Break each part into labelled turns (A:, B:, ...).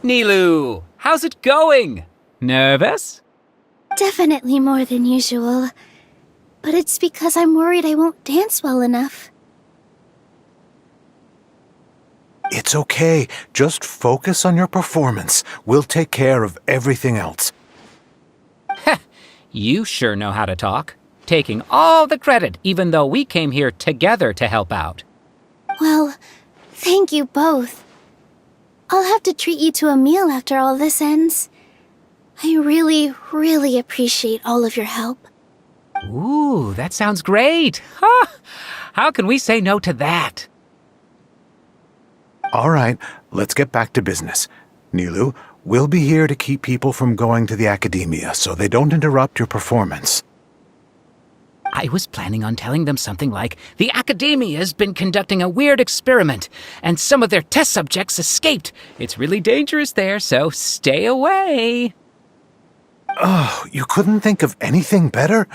A: Nilu, how's it going? Nervous?
B: Definitely more than usual. But it's because I'm worried I won't dance well enough.
C: It's okay. Just focus on your performance. We'll take care of everything else.
A: Heh, you sure know how to talk. Taking all the credit, even though we came here together to help out.
B: Well, thank you both. I'll have to treat you to a meal after all this ends. I really appreciate all of your help.
A: Ooh, that sounds great. Huh? How can we say no to that?
C: All right, let's get back to business. Nilu, we'll be here to keep people from going to the academia so they don't interrupt your performance.
A: I was planning on telling them something like, the academia's been conducting a weird experiment, and some of their test subjects escaped. It's really dangerous there, so stay away.
C: Oh, you couldn't think of anything better?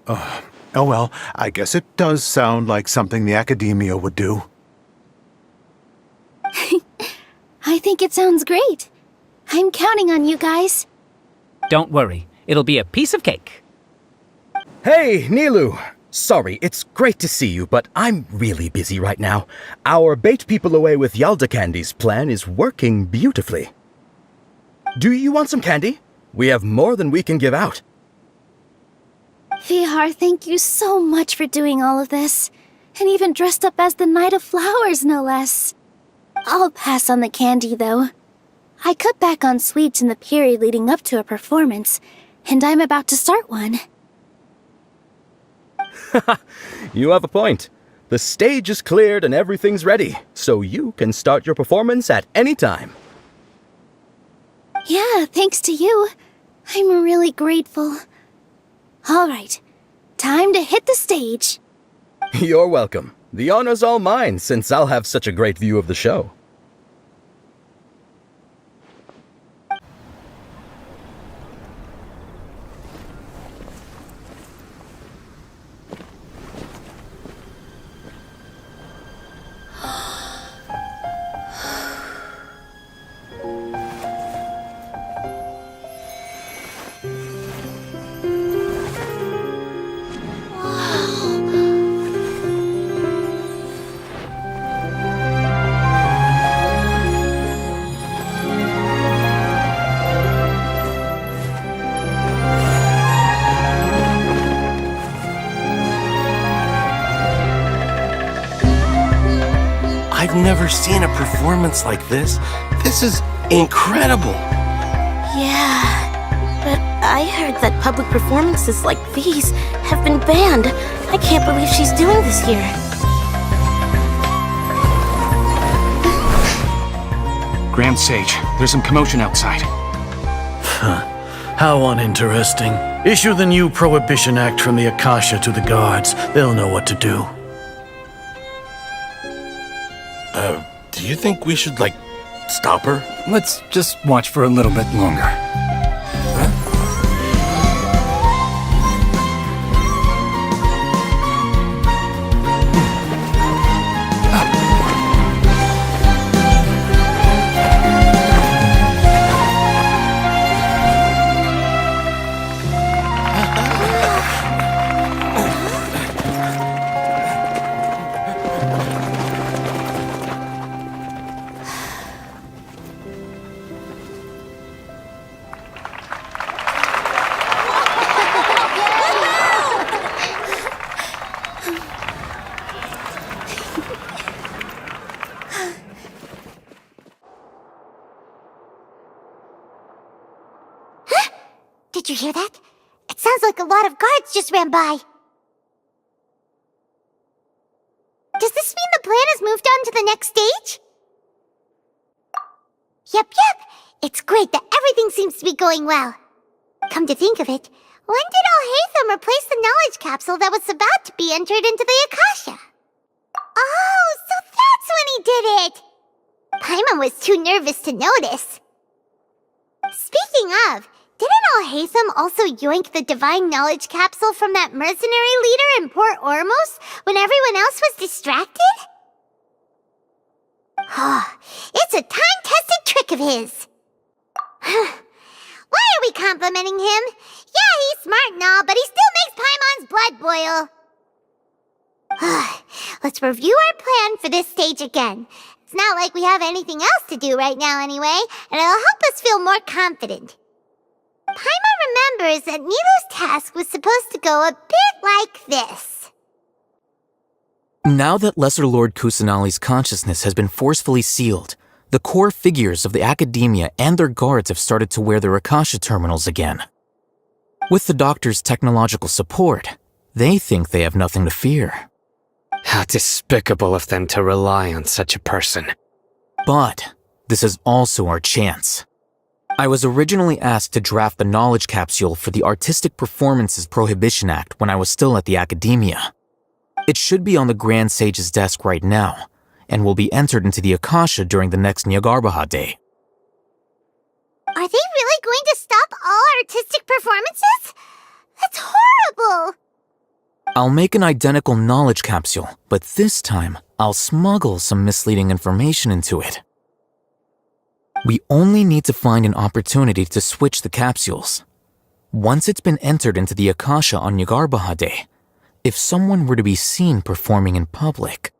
C: Oh well, I guess it does sound like something the academia would do.
B: I think it sounds great. I'm counting on you guys.
A: Don't worry, it'll be a piece of cake.
D: Hey, Nilu! Sorry, it's great to see you, but I'm really busy right now. Our Bait People Away with Yalda Candies plan is working beautifully. Do you want some candy? We have more than we can give out.
B: Vihar, thank you so much for doing all of this. And even dressed up as the Knight of Flowers, no less. I'll pass on the candy, though. I cut back on sweets in the period leading up to a performance, and I'm about to start one.
D: You have a point. The stage is cleared and everything's ready, so you can start your performance at any time.
B: Yeah, thanks to you. I'm really grateful. All right, time to hit the stage.
D: You're welcome. The honor's all mine, since I'll have such a great view of the show.
E: I've never seen a performance like this. This is incredible.
F: Yeah, but I heard that public performances like these have been banned. I can't believe she's doing this here.
G: Grand Sage, there's some commotion outside.
H: How uninteresting. Issue the new Prohibition Act from the Akasha to the guards. They'll know what to do.
E: Do you think we should, stop her?
G: Let's just watch for a little bit longer.
I: Did you hear that? It sounds like a lot of guards just ran by. Does this mean the plan has moved on to the next stage? Yep. It's great that everything seems to be going well. Come to think of it, when did Alhaitham replace the knowledge capsule that was about to be entered into the Akasha? Oh, so that's when he did it! Paimon was too nervous to notice. Speaking of, didn't Alhaitham also yoink the divine knowledge capsule from that mercenary leader in Port Ormos when everyone else was distracted? It's a time-tested trick of his. Why are we complimenting him? Yeah, he's smart and all, but he still makes Paimon's blood boil. Let's review our plan for this stage again. It's not like we have anything else to do right now anyway, and it'll help us feel more confident. Paimon remembers that Nilu's task was supposed to go a bit like this.
J: Now that Lesser Lord Kusanali's consciousness has been forcefully sealed, the core figures of the academia and their guards have started to wear their Akasha terminals again. With the doctor's technological support, they think they have nothing to fear.
A: How despicable of them to rely on such a person.
J: But this is also our chance. I was originally asked to draft the knowledge capsule for the Artistic Performances Prohibition Act when I was still at the academia. It should be on the Grand Sage's desk right now, and will be entered into the Akasha during the next Nyagarbha Day.
I: Are they really going to stop all artistic performances? That's horrible!
J: I'll make an identical knowledge capsule, but this time I'll smuggle some misleading information into it. We only need to find an opportunity to switch the capsules. Once it's been entered into the Akasha on Nyagarbha Day, if someone were to be seen performing in public,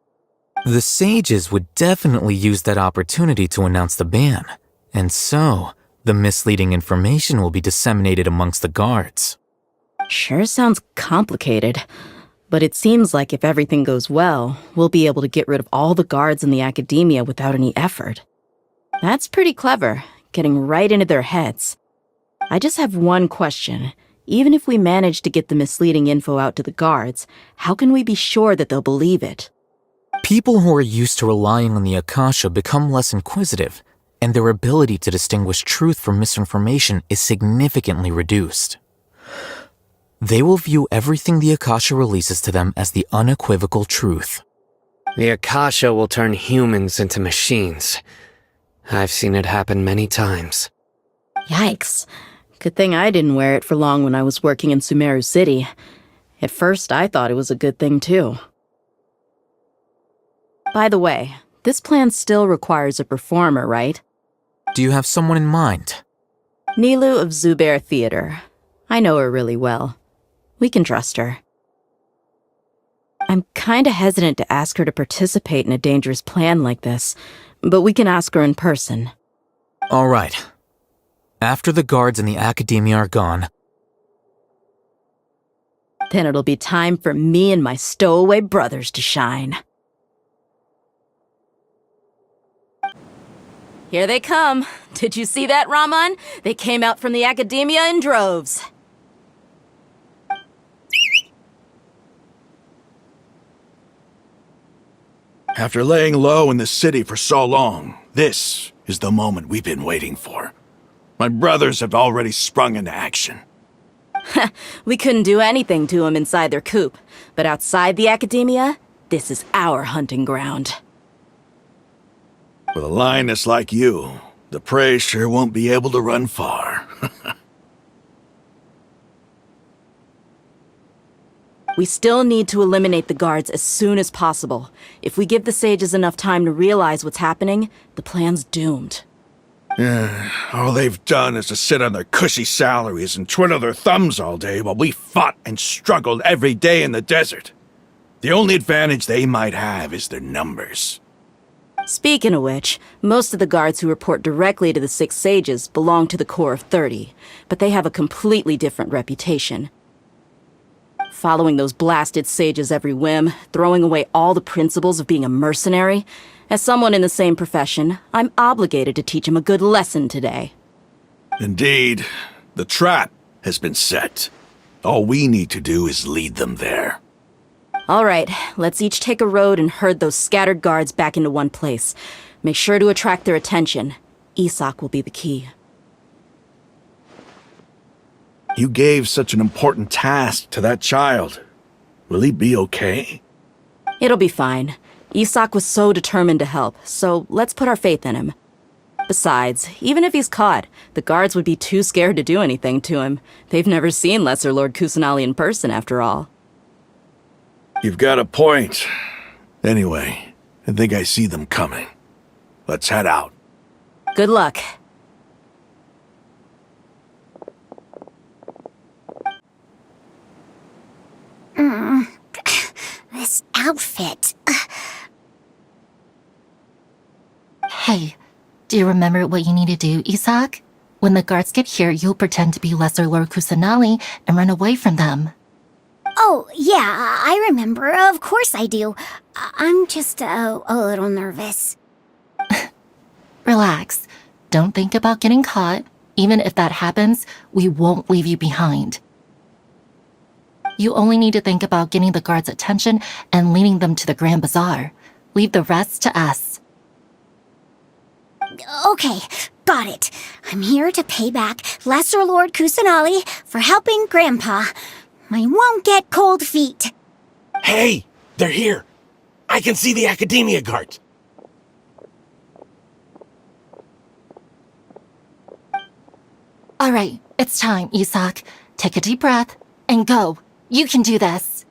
J: the sages would definitely use that opportunity to announce the ban, and so the misleading information will be disseminated amongst the guards.
K: Sure sounds complicated, but it seems like if everything goes well, we'll be able to get rid of all the guards in the academia without any effort. That's pretty clever, getting right into their heads. I just have one question. Even if we manage to get the misleading info out to the guards, how can we be sure that they'll believe it?
J: People who are used to relying on the Akasha become less inquisitive, and their ability to distinguish truth from misinformation is significantly reduced. They will view everything the Akasha releases to them as the unequivocal truth.
A: The Akasha will turn humans into machines. I've seen it happen many times.
K: Yikes. Good thing I didn't wear it for long when I was working in Sumeru City. At first, I thought it was a good thing too. By the way, this plan still requires a performer, right?
J: Do you have someone in mind?
K: Nilu of Zubair Theater. I know her really well. We can trust her. I'm kinda hesitant to ask her to participate in a dangerous plan like this, but we can ask her in person.
J: All right. After the guards in the academia are gone,
K: then it'll be time for me and my stowaway brothers to shine. Here they come. Did you see that, Raman? They came out from the academia in droves.
H: After laying low in the city for so long, this is the moment we've been waiting for. My brothers have already sprung into action.
K: We couldn't do anything to them inside their coop, but outside the academia, this is our hunting ground.
H: With a lioness like you, the prey sure won't be able to run far.
K: We still need to eliminate the guards as soon as possible. If we give the sages enough time to realize what's happening, the plan's doomed.
H: All they've done is to sit on their cushy salaries and twiddle their thumbs all day while we fought and struggled every day in the desert. The only advantage they might have is their numbers.
K: Speaking of which, most of the guards who report directly to the 6 sages belong to the Corps of 30, but they have a completely different reputation. Following those blasted sages every whim, throwing away all the principles of being a mercenary. As someone in the same profession, I'm obligated to teach them a good lesson today.
H: Indeed, the trap has been set. All we need to do is lead them there.
K: All right, let's each take a road and herd those scattered guards back into one place. Make sure to attract their attention. Isak will be the key.
H: You gave such an important task to that child. Will he be okay?
K: It'll be fine. Isak was so determined to help, so let's put our faith in him. Besides, even if he's caught, the guards would be too scared to do anything to him. They've never seen Lesser Lord Kusanali in person, after all.
H: You've got a point. Anyway, I think I see them coming. Let's head out.
K: Good luck.
I: outfit.
L: Hey, do you remember what you need to do, Isaac? When the guards get here, you'll pretend to be Lesser Lord Kusanali and run away from them.
I: Oh, yeah, I remember. Of course I do. I'm just a little nervous.
L: Relax. Don't think about getting caught. Even if that happens, we won't leave you behind. You only need to think about getting the guards' attention and leading them to the Grand Bazaar. Leave the rest to us.
I: Okay, got it. I'm here to pay back Lesser Lord Kusanali for helping Grandpa. I won't get cold feet.
E: Hey, they're here. I can see the Academia guards.
L: All right, it's time, Isaac. Take a deep breath and go. You can do this.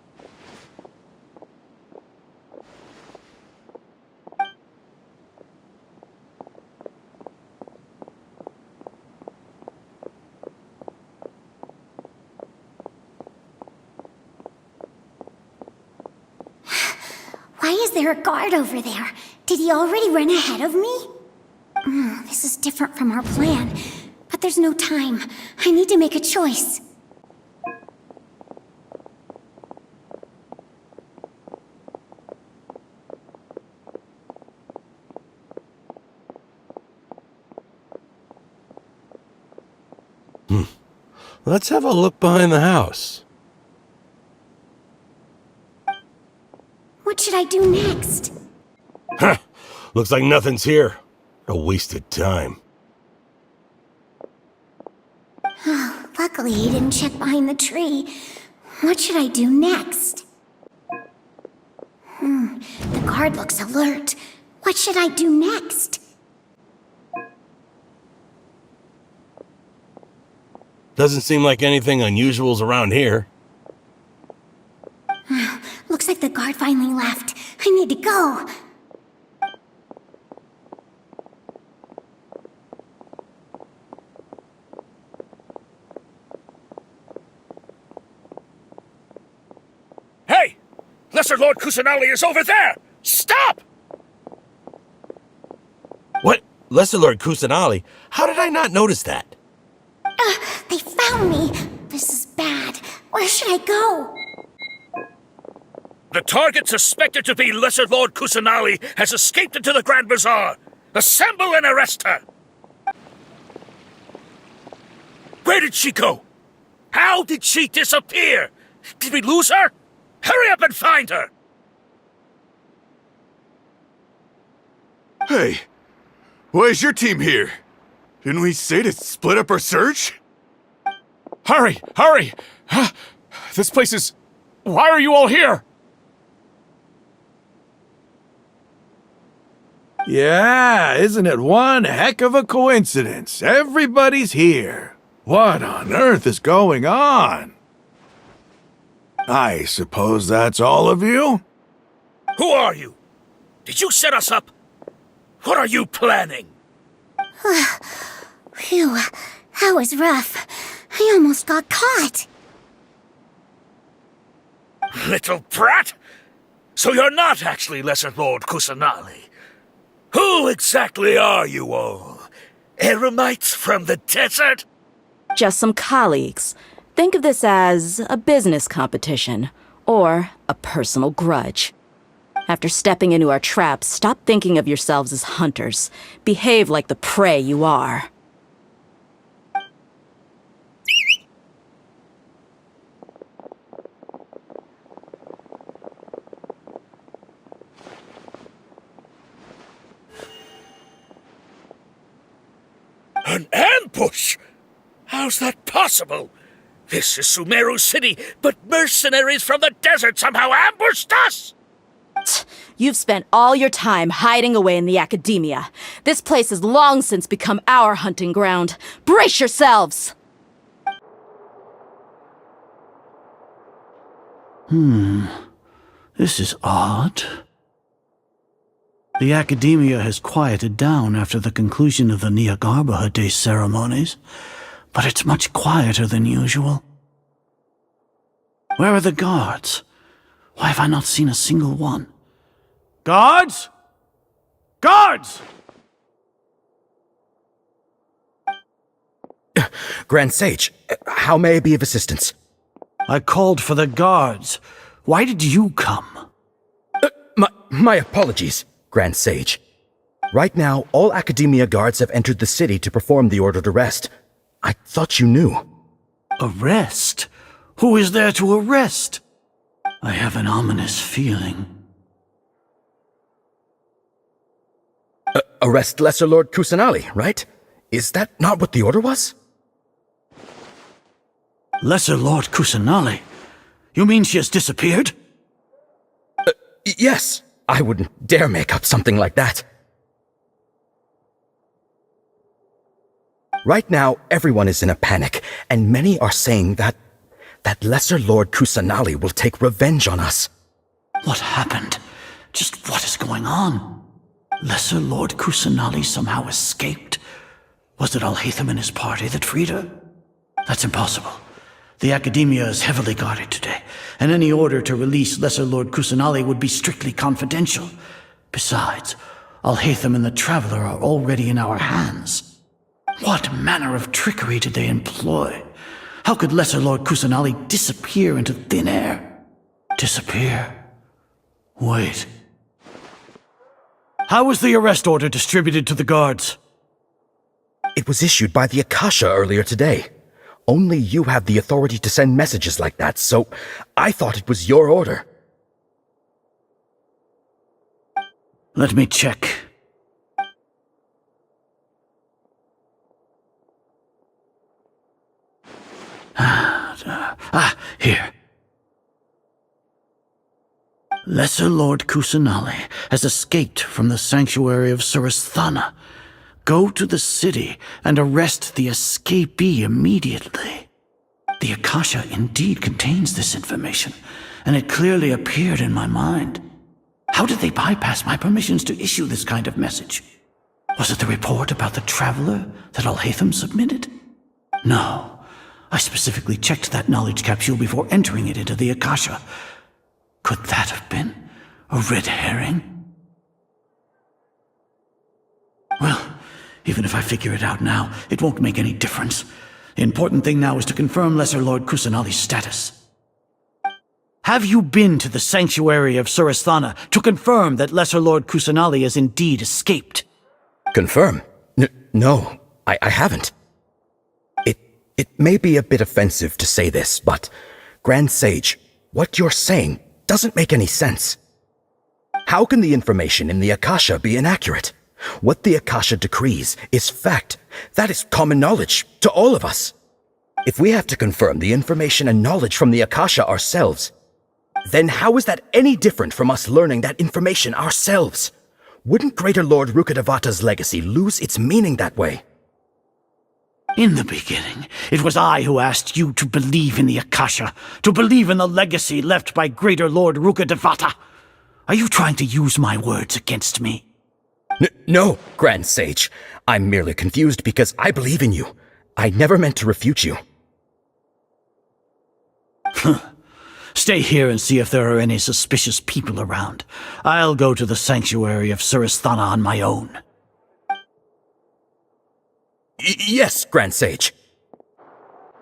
I: Why is there a guard over there? Did he already run ahead of me? This is different from our plan. But there's no time. I need to make a choice.
E: Let's have a look behind the house.
I: What should I do next?
E: Huh. Looks like nothing's here. A wasted time.
I: Oh, luckily he didn't check behind the tree. What should I do next? The guard looks alert. What should I do next?
E: Doesn't seem like anything unusual's around here.
I: Looks like the guard finally left. I need to go.
H: Hey! Lesser Lord Kusanali is over there! Stop!
E: What? Lesser Lord Kusanali? How did I not notice that?
I: They found me. This is bad. Where should I go?
H: The target suspected to be Lesser Lord Kusanali has escaped into the Grand Bazaar. Assemble and arrest her! Where did she go? How did she disappear? Did we lose her? Hurry up and find her!
M: Hey, why is your team here? Didn't we say to split up our search?
G: Hurry! Hurry! This place is... Why are you all here?
H: Yeah, isn't it one heck of a coincidence? Everybody's here. What on earth is going on? I suppose that's all of you? Who are you? Did you set us up? What are you planning?
I: Phew, that was rough. I almost got caught.
H: Little brat! So you're not actually Lesser Lord Kusanali. Who exactly are you all? Eremites from the desert?
K: Just some colleagues. Think of this as a business competition, or a personal grudge. After stepping into our traps, stop thinking of yourselves as hunters. Behave like the prey you are.
H: An ambush? How's that possible? This is Sumeru City, but mercenaries from the desert somehow ambushed us!
K: You've spent all your time hiding away in the academia. This place has long since become our hunting ground. Brace yourselves!
N: This is odd. The Academia has quieted down after the conclusion of the Niagarbha Day ceremonies, but it's much quieter than usual. Where are the guards? Why have I not seen a single one? Guards! Guards!
D: Grand Sage, how may I be of assistance?
N: I called for the guards. Why did you come?
D: My apologies, Grand Sage. Right now, all Academia guards have entered the city to perform the ordered arrest. I thought you knew.
N: Arrest? Who is there to arrest? I have an ominous feeling.
D: Arrest Lesser Lord Kusanali, right? Is that not what the order was?
N: Lesser Lord Kusanali? You mean she has disappeared?
D: Yes. I wouldn't dare make up something like that. Right now, everyone is in a panic, and many are saying that Lesser Lord Kusanali will take revenge on us.
N: What happened? Just what is going on? Lesser Lord Kusanali somehow escaped? Was it Alhaitham and his party that freed her? That's impossible. The Academia is heavily guarded today, and any order to release Lesser Lord Kusanali would be strictly confidential. Besides, Alhaitham and the Traveler are already in our hands. What manner of trickery did they employ? How could Lesser Lord Kusanali disappear into thin air? Disappear? Wait. How was the arrest order distributed to the guards?
D: It was issued by the Akasha earlier today. Only you have the authority to send messages like that, so I thought it was your order.
N: Let me check. Here. Lesser Lord Kusanali has escaped from the sanctuary of Surasthana. Go to the city and arrest the escapee immediately. The Akasha indeed contains this information, and it clearly appeared in my mind. How did they bypass my permissions to issue this kind of message? Was it the report about the Traveler that Alhaitham submitted? No. I specifically checked that knowledge capsule before entering it into the Akasha. Could that have been a red herring? Well, even if I figure it out now, it won't make any difference. The important thing now is to confirm Lesser Lord Kusanali's status. Have you been to the sanctuary of Surasthana to confirm that Lesser Lord Kusanali has indeed escaped?
D: Confirm? No, I haven't. It may be a bit offensive to say this, but, Grand Sage, what you're saying doesn't make any sense. How can the information in the Akasha be inaccurate? What the Akasha decrees is fact. That is common knowledge to all of us. If we have to confirm the information and knowledge from the Akasha ourselves, then how is that any different from us learning that information ourselves? Wouldn't Greater Lord Rukkhadevata's legacy lose its meaning that way?
N: In the beginning, it was I who asked you to believe in the Akasha, to believe in the legacy left by Greater Lord Rukkhadevata. Are you trying to use my words against me?
D: No, Grand Sage. I'm merely confused because I believe in you. I never meant to refute you.
N: Stay here and see if there are any suspicious people around. I'll go to the sanctuary of Surasthana on my own.
D: Yes, Grand Sage.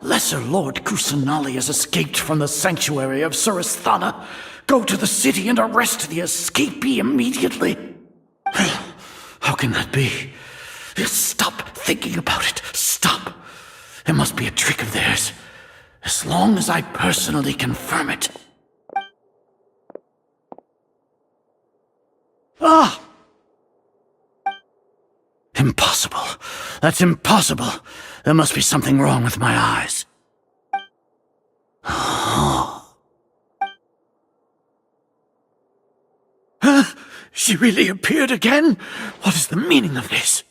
N: Lesser Lord Kusanali has escaped from the sanctuary of Surasthana. Go to the city and arrest the escapee immediately. How can that be? Stop thinking about it. Stop. It must be a trick of theirs. As long as I personally confirm it. Ah! Impossible. That's impossible. There must be something wrong with my eyes. She really appeared again? What is the meaning of this?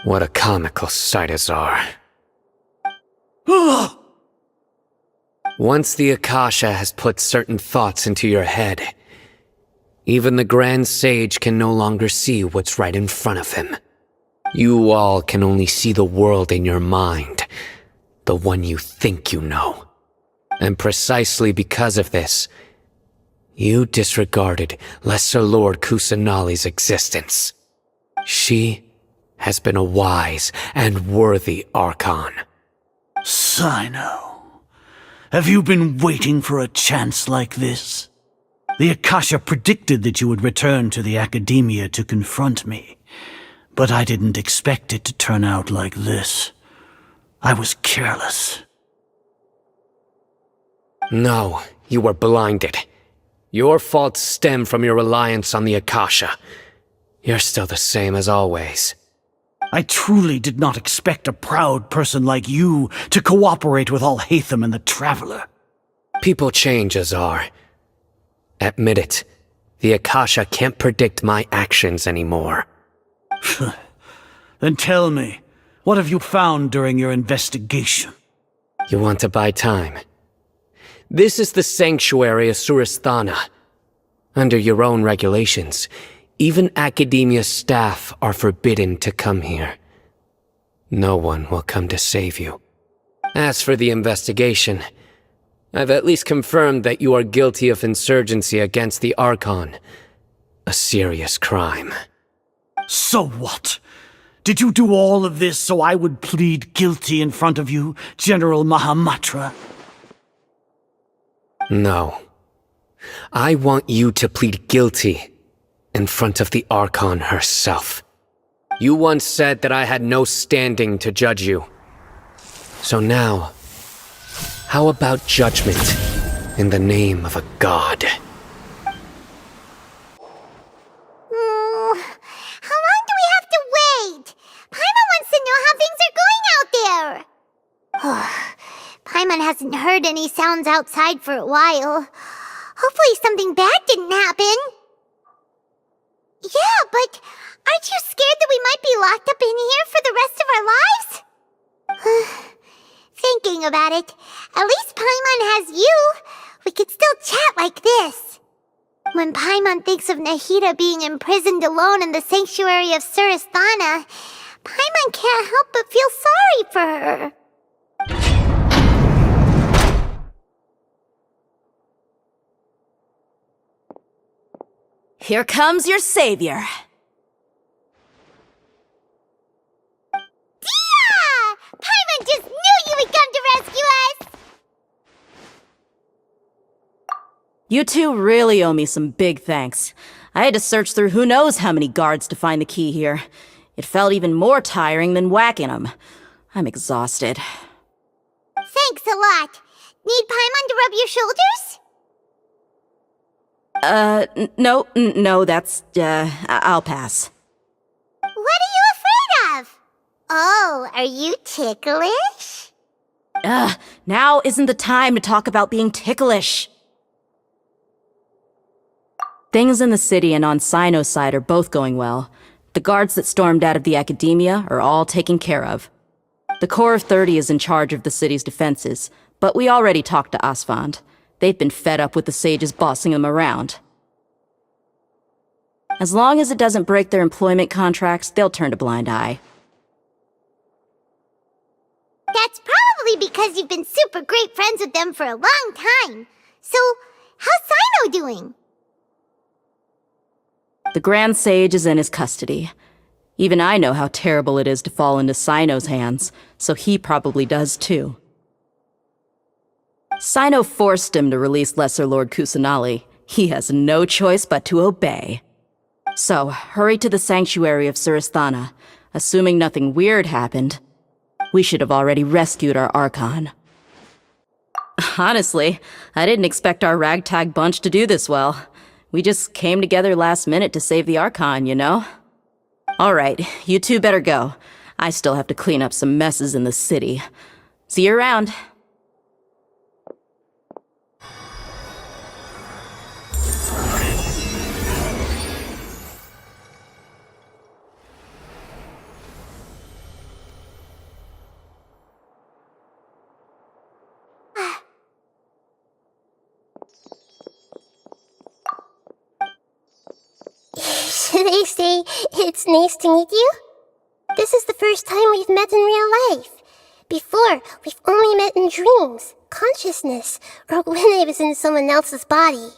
A: What a comical sight as are. Once the Akasha has put certain thoughts into your head, even the Grand Sage can no longer see what's right in front of him. You all can only see the world in your mind, the one you think you know. And precisely because of this, You disregarded Lesser Lord Kusanali's existence. She has been a wise and worthy Archon.
N: Sino, have you been waiting for a chance like this? The Akasha predicted that you would return to the Academia to confront me, but I didn't expect it to turn out like this. I was careless.
A: No, you were blinded. Your faults stem from your reliance on the Akasha. You're still the same as always.
N: I truly did not expect a proud person like you to cooperate with Alhaitham and the Traveler.
A: People change, Azar. Admit it. The Akasha can't predict my actions anymore.
N: Then tell me, what have you found during your investigation?
A: You want to buy time? This is the sanctuary of Suristhana. Under your own regulations, even Academia staff are forbidden to come here. No one will come to save you. As for the investigation, I've at least confirmed that you are guilty of insurgency against the Archon. A serious crime.
N: So what? Did you do all of this so I would plead guilty in front of you, General Mahamatra?
A: No. I want you to plead guilty in front of the Archon herself. You once said that I had no standing to judge you. So now, how about judgment in the name of a god?
I: How long do we have to wait? Paimon wants to know how things are going out there. Paimon hasn't heard any sounds outside for a while. Hopefully something bad didn't happen. Yeah, but aren't you scared that we might be locked up in here for the rest of our lives? Thinking about it, at least Paimon has you. We could still chat like this. When Paimon thinks of Nahida being imprisoned alone in the sanctuary of Suristhana, Paimon can't help but feel sorry for her.
K: Here comes your savior.
I: Dia! Paimon just knew you would come to rescue us!
K: You two really owe me some big thanks. I had to search through who knows how many guards to find the key here. It felt even more tiring than whacking them. I'm exhausted.
I: Thanks a lot. Need Paimon to rub your shoulders?
K: No, that's, I'll pass.
I: What are you afraid of? Oh, are you ticklish?
K: Now isn't the time to talk about being ticklish. Things in the city and on Sino's side are both going well. The guards that stormed out of the Academia are all taken care of. The Corps of 30 is in charge of the city's defenses, but we already talked to Asfand. They've been fed up with the sages bossing them around. As long as it doesn't break their employment contracts, they'll turn a blind eye.
I: That's probably because you've been super great friends with them for a long time. So, how's Sino doing?
K: The Grand Sage is in his custody. Even I know how terrible it is to fall into Sino's hands, so he probably does too. Sino forced him to release Lesser Lord Kusanali. He has no choice but to obey. So, hurry to the sanctuary of Suristhana. Assuming nothing weird happened, we should have already rescued our Archon. Honestly, I didn't expect our ragtag bunch to do this well. We just came together last minute to save the Archon, you know? Alright, you two better go. I still have to clean up some messes in the city. See you around.
I: They say it's nice to meet you. This is the first time we've met in real life. Before, we've only met in dreams, consciousness, or when I was in someone else's body.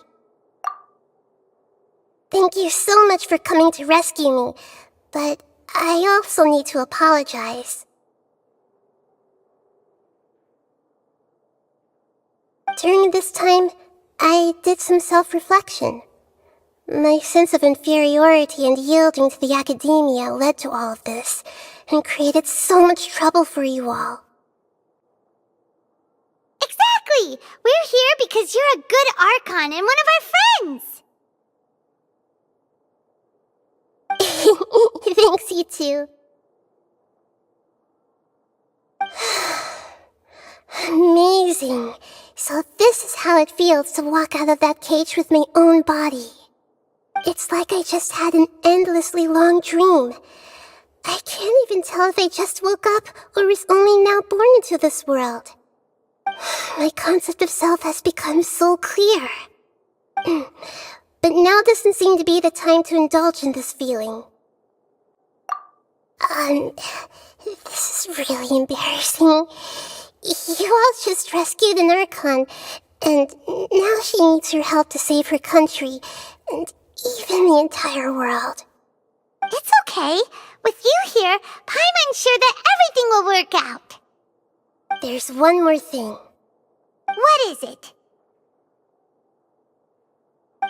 I: Thank you so much for coming to rescue me, but I also need to apologize. During this time, I did some self-reflection. My sense of inferiority and yielding to the academia led to all of this, and created so much trouble for you all.
F: Exactly! We're here because you're a good Archon and one of our friends!
I: Thanks, you too. Amazing. So this is how it feels to walk out of that cage with my own body. It's like I just had an endlessly long dream. I can't even tell if I just woke up or was only now born into this world. My concept of self has become so clear. But now doesn't seem to be the time to indulge in this feeling. This is really embarrassing. You all just rescued an Archon, and now she needs your help to save her country, and even the entire world.
F: It's okay. With you here, Paimon's sure that everything will work out.
I: There's one more thing.
F: What is it?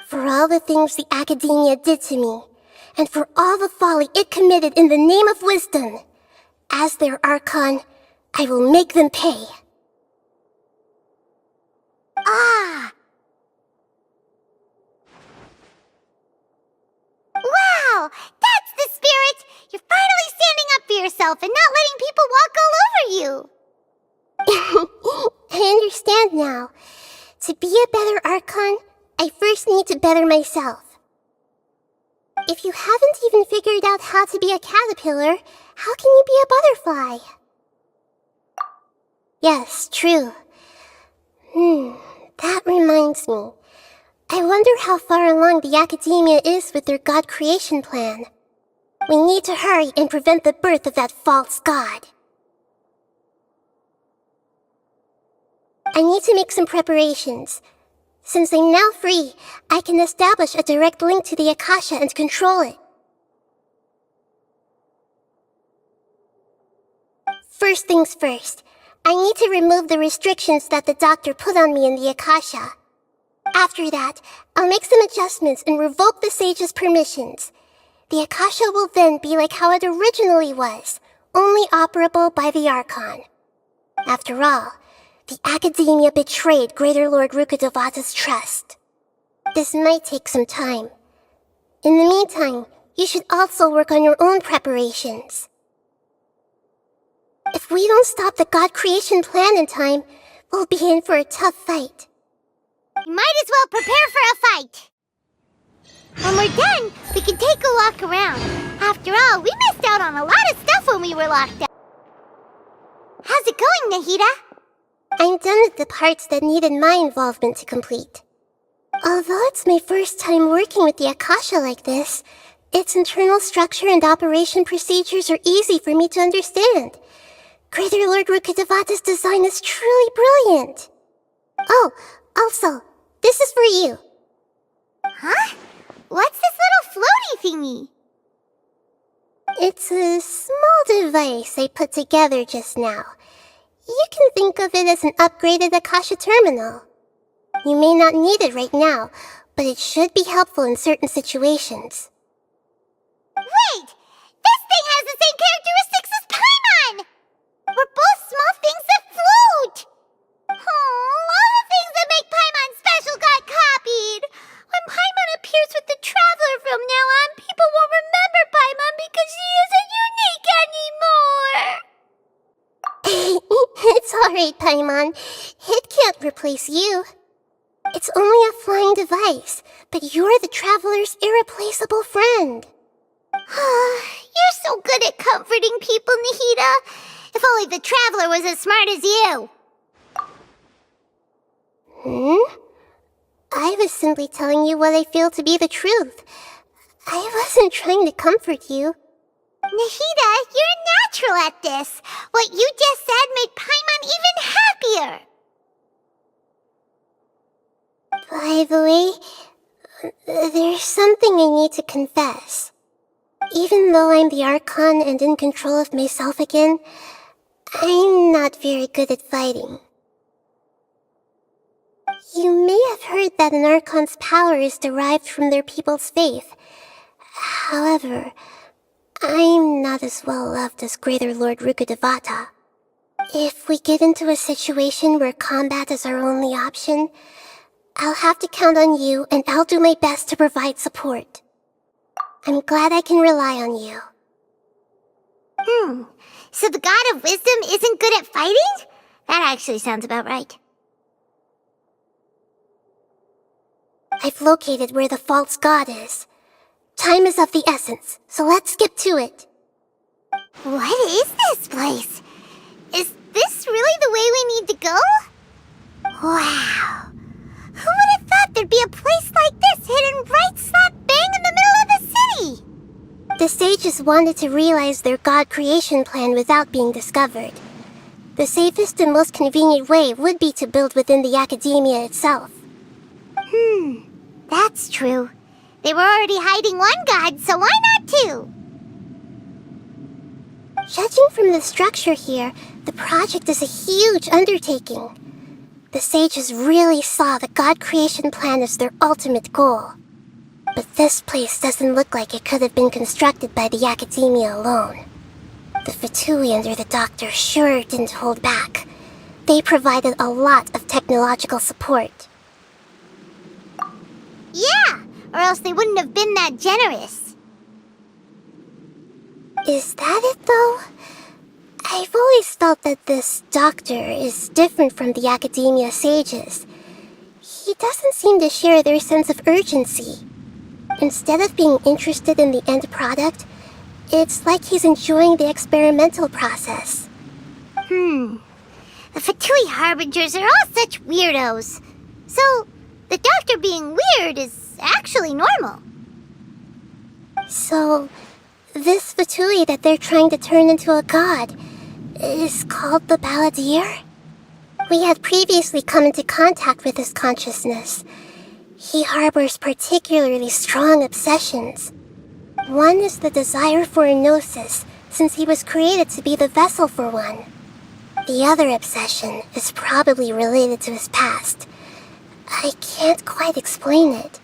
I: For all the things the Academia did to me, and for all the folly it committed in the name of wisdom, as their Archon, I will make them pay.
F: Ah! Wow! That's the spirit! You're finally standing up for yourself and not letting people walk all over you!
I: I understand now. To be a better Archon, I first need to better myself. If you haven't even figured out how to be a caterpillar, how can you be a butterfly? Yes, true. That reminds me. I wonder how far along the Academia is with their god creation plan. We need to hurry and prevent the birth of that false god. I need to make some preparations. Since I'm now free, I can establish a direct link to the Akasha and control it. First things first, I need to remove the restrictions that the doctor put on me in the Akasha. After that, I'll make some adjustments and revoke the sage's permissions. The Akasha will then be like how it originally was, only operable by the Archon. After all, the Academia betrayed Greater Lord Rukkhadevata's trust. This might take some time. In the meantime, you should also work on your own preparations. If we don't stop the god creation plan in time, we'll be in for a tough fight.
F: You might as well prepare for a fight! When we're done, we can take a walk around. After all, we missed out on a lot of stuff when we were locked up. How's it going, Nahida?
I: I'm done with the parts that needed my involvement to complete. Although it's my first time working with the Akasha like this, its internal structure and operation procedures are easy for me to understand. Greater Lord Rukkhadevata's design is truly brilliant. Oh, also, this is for you.
F: Huh? What's this little floaty thingy?
I: It's a small device I put together just now. You can think of it as an upgraded Akasha terminal. You may not need it right now, but it should be helpful in certain situations.
F: Wait! This thing has the same characteristics as Paimon! We're both small things that float! Oh, all the things that make Paimon special got copied! When Paimon appears with the Traveler from now on, people won't remember Paimon because she isn't unique anymore!
I: It's alright, Paimon. It can't replace you. It's only a flying device, but you're the Traveler's irreplaceable friend.
F: You're so good at comforting people, Nahida. If only the Traveler was as smart as you.
I: I was simply telling you what I feel to be the truth. I wasn't trying to comfort you.
F: Nahida, you're natural at this. What you just said made Paimon even happier.
I: By the way, There's something I need to confess. Even though I'm the Archon and in control of myself again, I'm not very good at fighting. You may have heard that an Archon's power is derived from their people's faith. However, I'm not as well loved as Greater Lord Rukkhadevata. If we get into a situation where combat is our only option, I'll have to count on you, and I'll do my best to provide support. I'm glad I can rely on you.
F: So the God of Wisdom isn't good at fighting? That actually sounds about right.
I: I've located where the false god is. Time is of the essence, so let's skip to it.
F: What is this place? Is this really the way we need to go? Wow. Who would have thought there'd be a place like this hidden right slap bang in the middle of the city?
I: The sages wanted to realize their god creation plan without being discovered. The safest and most convenient way would be to build within the academia itself.
F: That's true. They were already hiding one god, so why not two?
I: Judging from the structure here, the project is a huge undertaking. The sages really saw the god creation plan as their ultimate goal. But this place doesn't look like it could have been constructed by the academia alone. The Fatui under the doctor sure didn't hold back. They provided a lot of technological support.
F: Yeah, or else they wouldn't have been that generous.
I: Is that it, though? I've always felt that this doctor is different from the academia sages. He doesn't seem to share their sense of urgency. Instead of being interested in the end product, it's like he's enjoying the experimental process.
F: The Fatui Harbingers are all such weirdos. So, the doctor being weird is actually normal.
I: So, this Fatui that they're trying to turn into a god is called the Balladeer? We had previously come into contact with his consciousness. He harbors particularly strong obsessions. One is the desire for a gnosis, since he was created to be the vessel for one. The other obsession is probably related to his past. I can't quite explain it.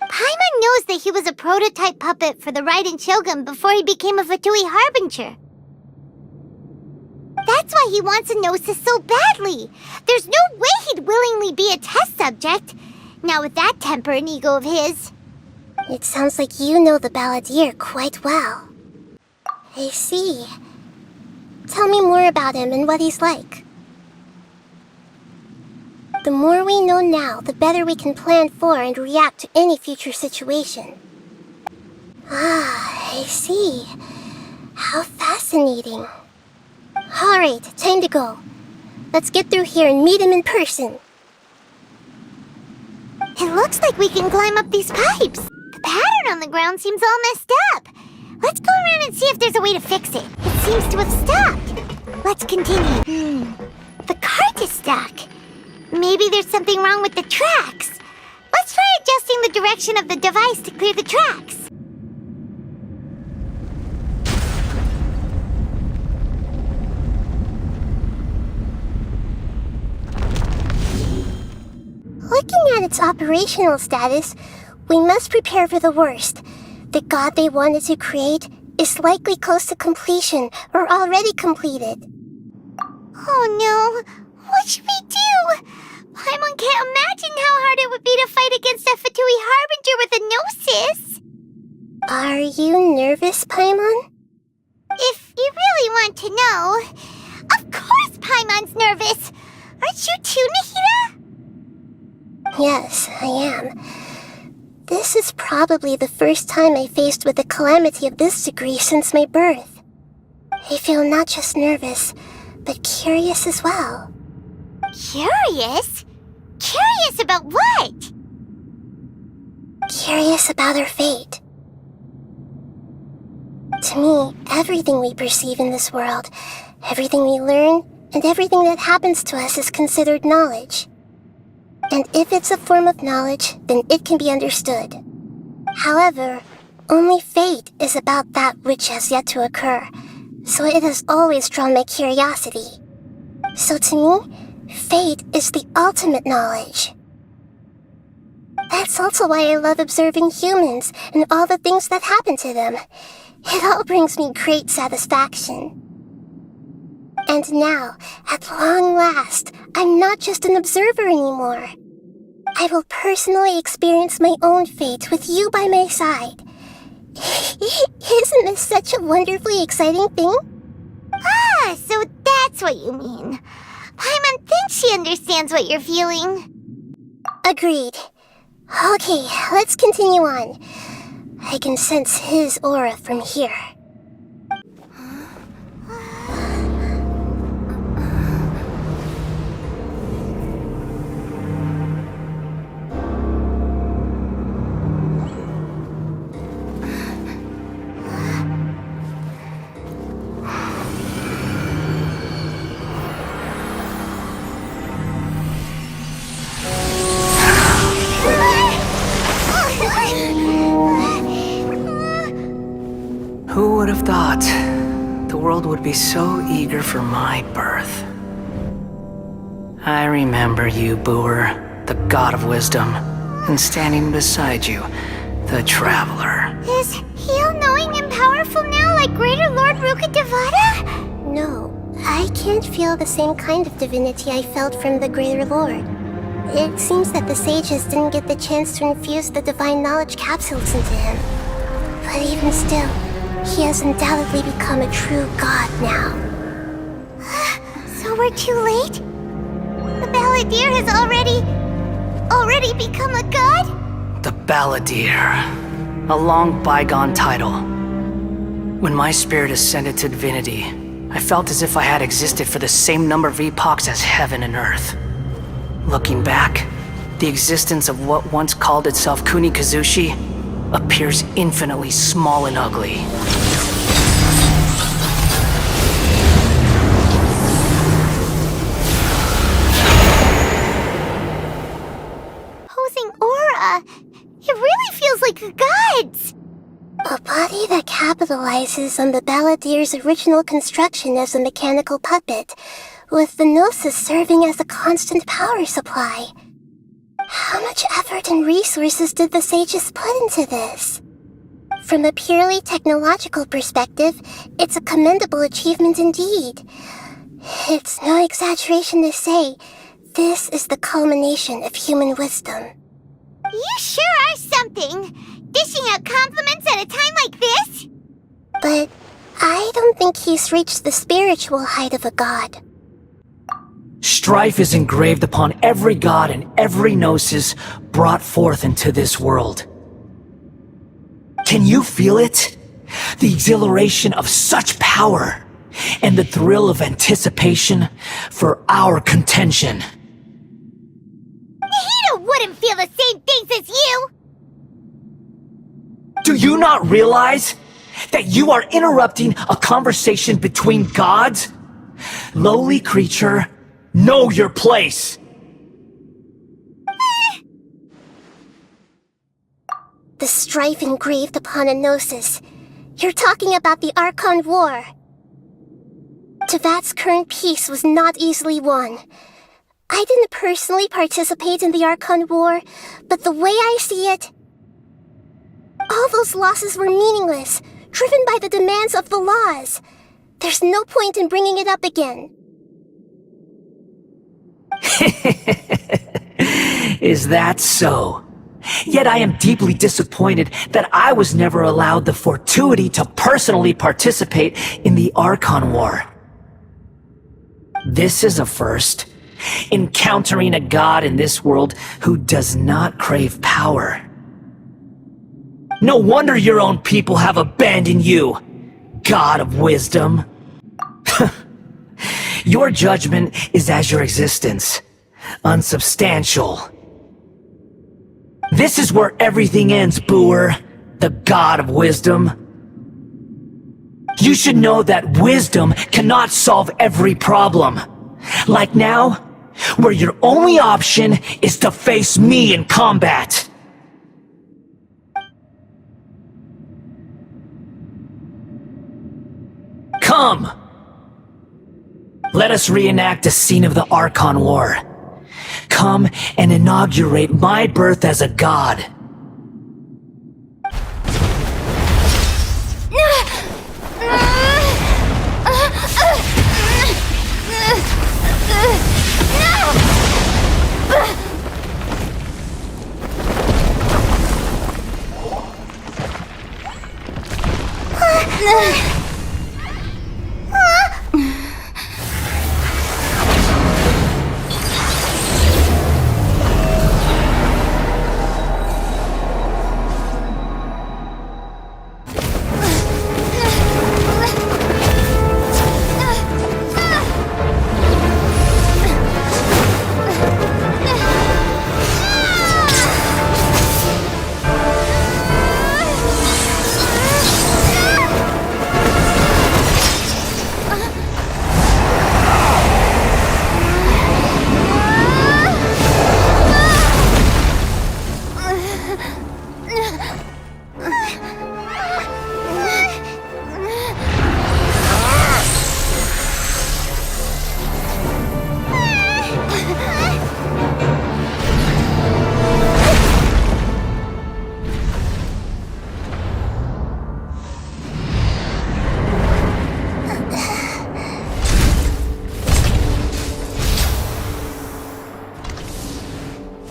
F: Paimon knows that he was a prototype puppet for the Raiden Shogun before he became a Fatui Harbinger. That's why he wants a gnosis so badly. There's no way he'd willingly be a test subject. Not with that temper and ego of his.
I: It sounds like you know the Balladeer quite well. I see. Tell me more about him and what he's like. The more we know now, the better we can plan for and react to any future situation. I see. How fascinating. Alright, time to go. Let's get through here and meet him in person.
F: It looks like we can climb up these pipes. The pattern on the ground seems all messed up. Let's go around and see if there's a way to fix it. It seems to have stopped. Let's continue. The cart is stuck. Maybe there's something wrong with the tracks. Let's try adjusting the direction of the device to clear the tracks.
I: Looking at its operational status, we must prepare for the worst. The god they wanted to create is likely close to completion or already completed.
F: Oh no! What should we do? Paimon can't imagine how hard it would be to fight against a Fatui Harbinger with a gnosis.
I: Are you nervous, Paimon?
F: If you really want to know, of course Paimon's nervous. Aren't you too, Nahida?
I: Yes, I am. This is probably the first time I faced with a calamity of this degree since my birth. I feel not just nervous, but curious as well.
F: Curious? Curious about what?
I: Curious about our fate. To me, everything we perceive in this world, everything we learn, and everything that happens to us is considered knowledge. And if it's a form of knowledge, then it can be understood. However, only fate is about that which has yet to occur, so it has always drawn my curiosity. So to me, fate is the ultimate knowledge. That's also why I love observing humans and all the things that happen to them. It all brings me great satisfaction. And now, at long last, I'm not just an observer anymore. I will personally experience my own fate with you by my side. Isn't this such a wonderfully exciting thing?
F: Ah, so that's what you mean. Paimon thinks she understands what you're feeling.
I: Agreed. Okay, let's continue on. I can sense his aura from here.
O: Who would have thought the world would be so eager for my birth? I remember you, Booer, the god of wisdom, and standing beside you, the traveler.
F: Is he all-knowing and powerful now like Greater Lord Rukkhadevata?
I: No, I can't feel the same kind of divinity I felt from the Greater Lord. It seems that the sages didn't get the chance to infuse the divine knowledge capsules into him. But even still, he has undoubtedly become a true god now.
F: So we're too late? The Balladeer has already become a god?
O: The Balladeer. A long bygone title. When my spirit ascended to divinity, I felt as if I had existed for the same number of epochs as heaven and earth. Looking back, the existence of what once called itself Kuni Kazushi appears infinitely small and ugly.
F: Posing aura. It really feels like the gods.
I: A body that capitalizes on the Balladeer's original construction as a mechanical puppet, with the Gnosis serving as a constant power supply. How much effort and resources did the sages put into this? From a purely technological perspective, it's a commendable achievement indeed. It's no exaggeration to say, this is the culmination of human wisdom.
F: You sure are something! Dishing out compliments at a time like this?
I: But I don't think he's reached the spiritual height of a god.
O: Strife is engraved upon every god and every gnosis brought forth into this world. Can you feel it? The exhilaration of such power, and the thrill of anticipation for our contention.
F: Nahida wouldn't feel the same things as you!
O: Do you not realize that you are interrupting a conversation between gods? Lowly creature, know your place!
I: The strife engraved upon a gnosis. You're talking about the Archon War. Tevat's current peace was not easily won. I didn't personally participate in the Archon War, but the way I see it, all those losses were meaningless, driven by the demands of the laws. There's no point in bringing it up again.
O: Is that so? Yet I am deeply disappointed that I was never allowed the fortuity to personally participate in the Archon War. This is a first. Encountering a god in this world who does not crave power. No wonder your own people have abandoned you, god of wisdom. Your judgment is as your existence, unsubstantial. This is where everything ends, Booer, the god of wisdom. You should know that wisdom cannot solve every problem. Like now, where your only option is to face me in combat. Come! Let us reenact a scene of the Archon War. Come and inaugurate my birth as a god.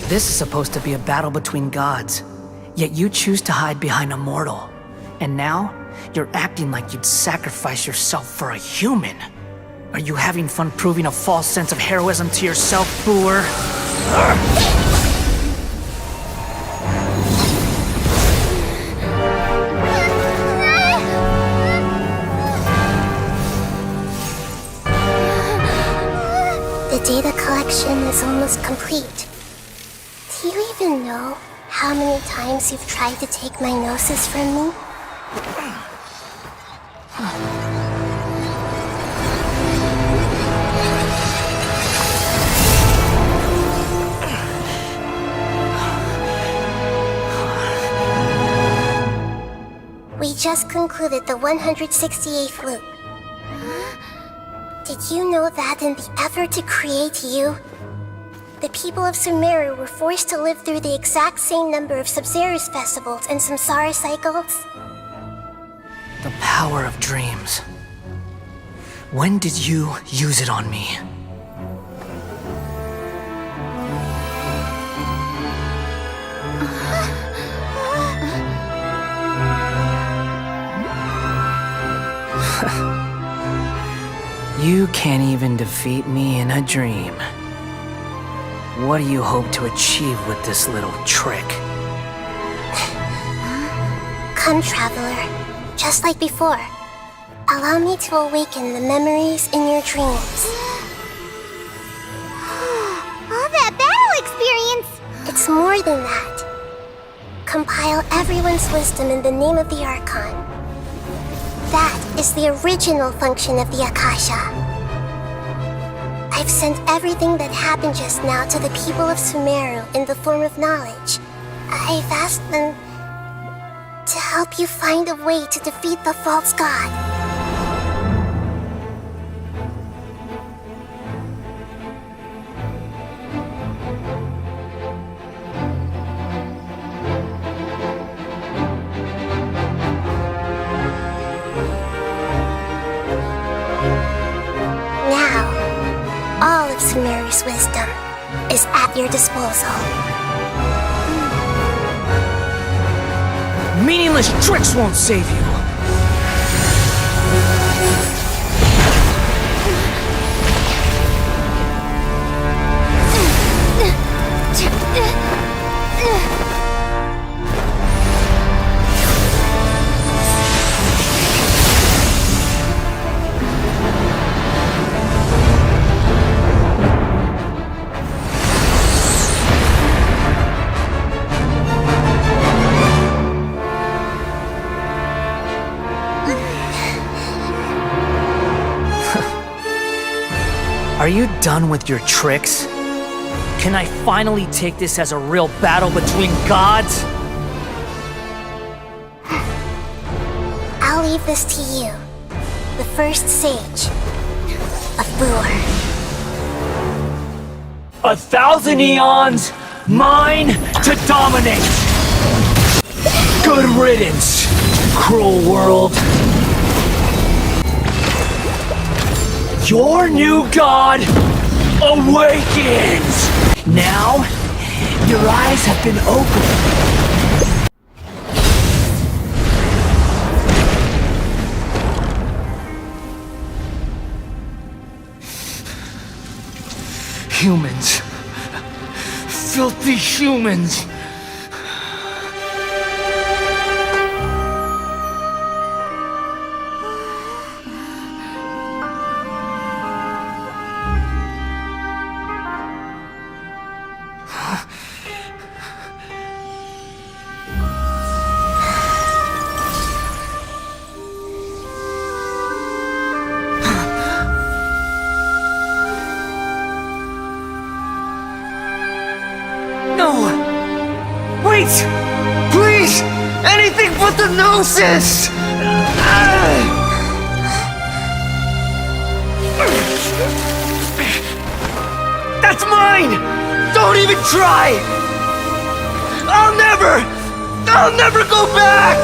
O: This is supposed to be a battle between gods, yet you choose to hide behind a mortal. And now, you're acting like you'd sacrifice yourself for a human. Are you having fun proving a false sense of heroism to yourself, Booer?
I: The data collection is almost complete. Do you even know how many times you've tried to take my gnosis from me? We just concluded the 168th loop. Did you know that in the effort to create you, the people of Sumeru were forced to live through the exact same number of Sub-Zerus festivals and Samsara cycles?
O: The power of dreams. When did you use it on me? You can't even defeat me in a dream. What do you hope to achieve with this little trick?
I: Come, Traveler. Just like before. Allow me to awaken the memories in your dreams.
F: All that battle experience!
I: It's more than that. Compile everyone's wisdom in the name of the Archon. That is the original function of the Akasha. I've sent everything that happened just now to the people of Sumeru in the form of knowledge. I've asked them to help you find a way to defeat the false god. All of Sumeru's wisdom is at your disposal.
O: Meaningless tricks won't save you! Are you done with your tricks? Can I finally take this as a real battle between gods?
I: I'll leave this to you, the first sage of Lure.
O: 1,000 eons, mine to dominate! Good riddance, cruel world. Your new god awakens! Now, your eyes have been opened. Humans. Filthy humans. Please! Anything but the Gnosis! That's mine! Don't even try! I'll never go back!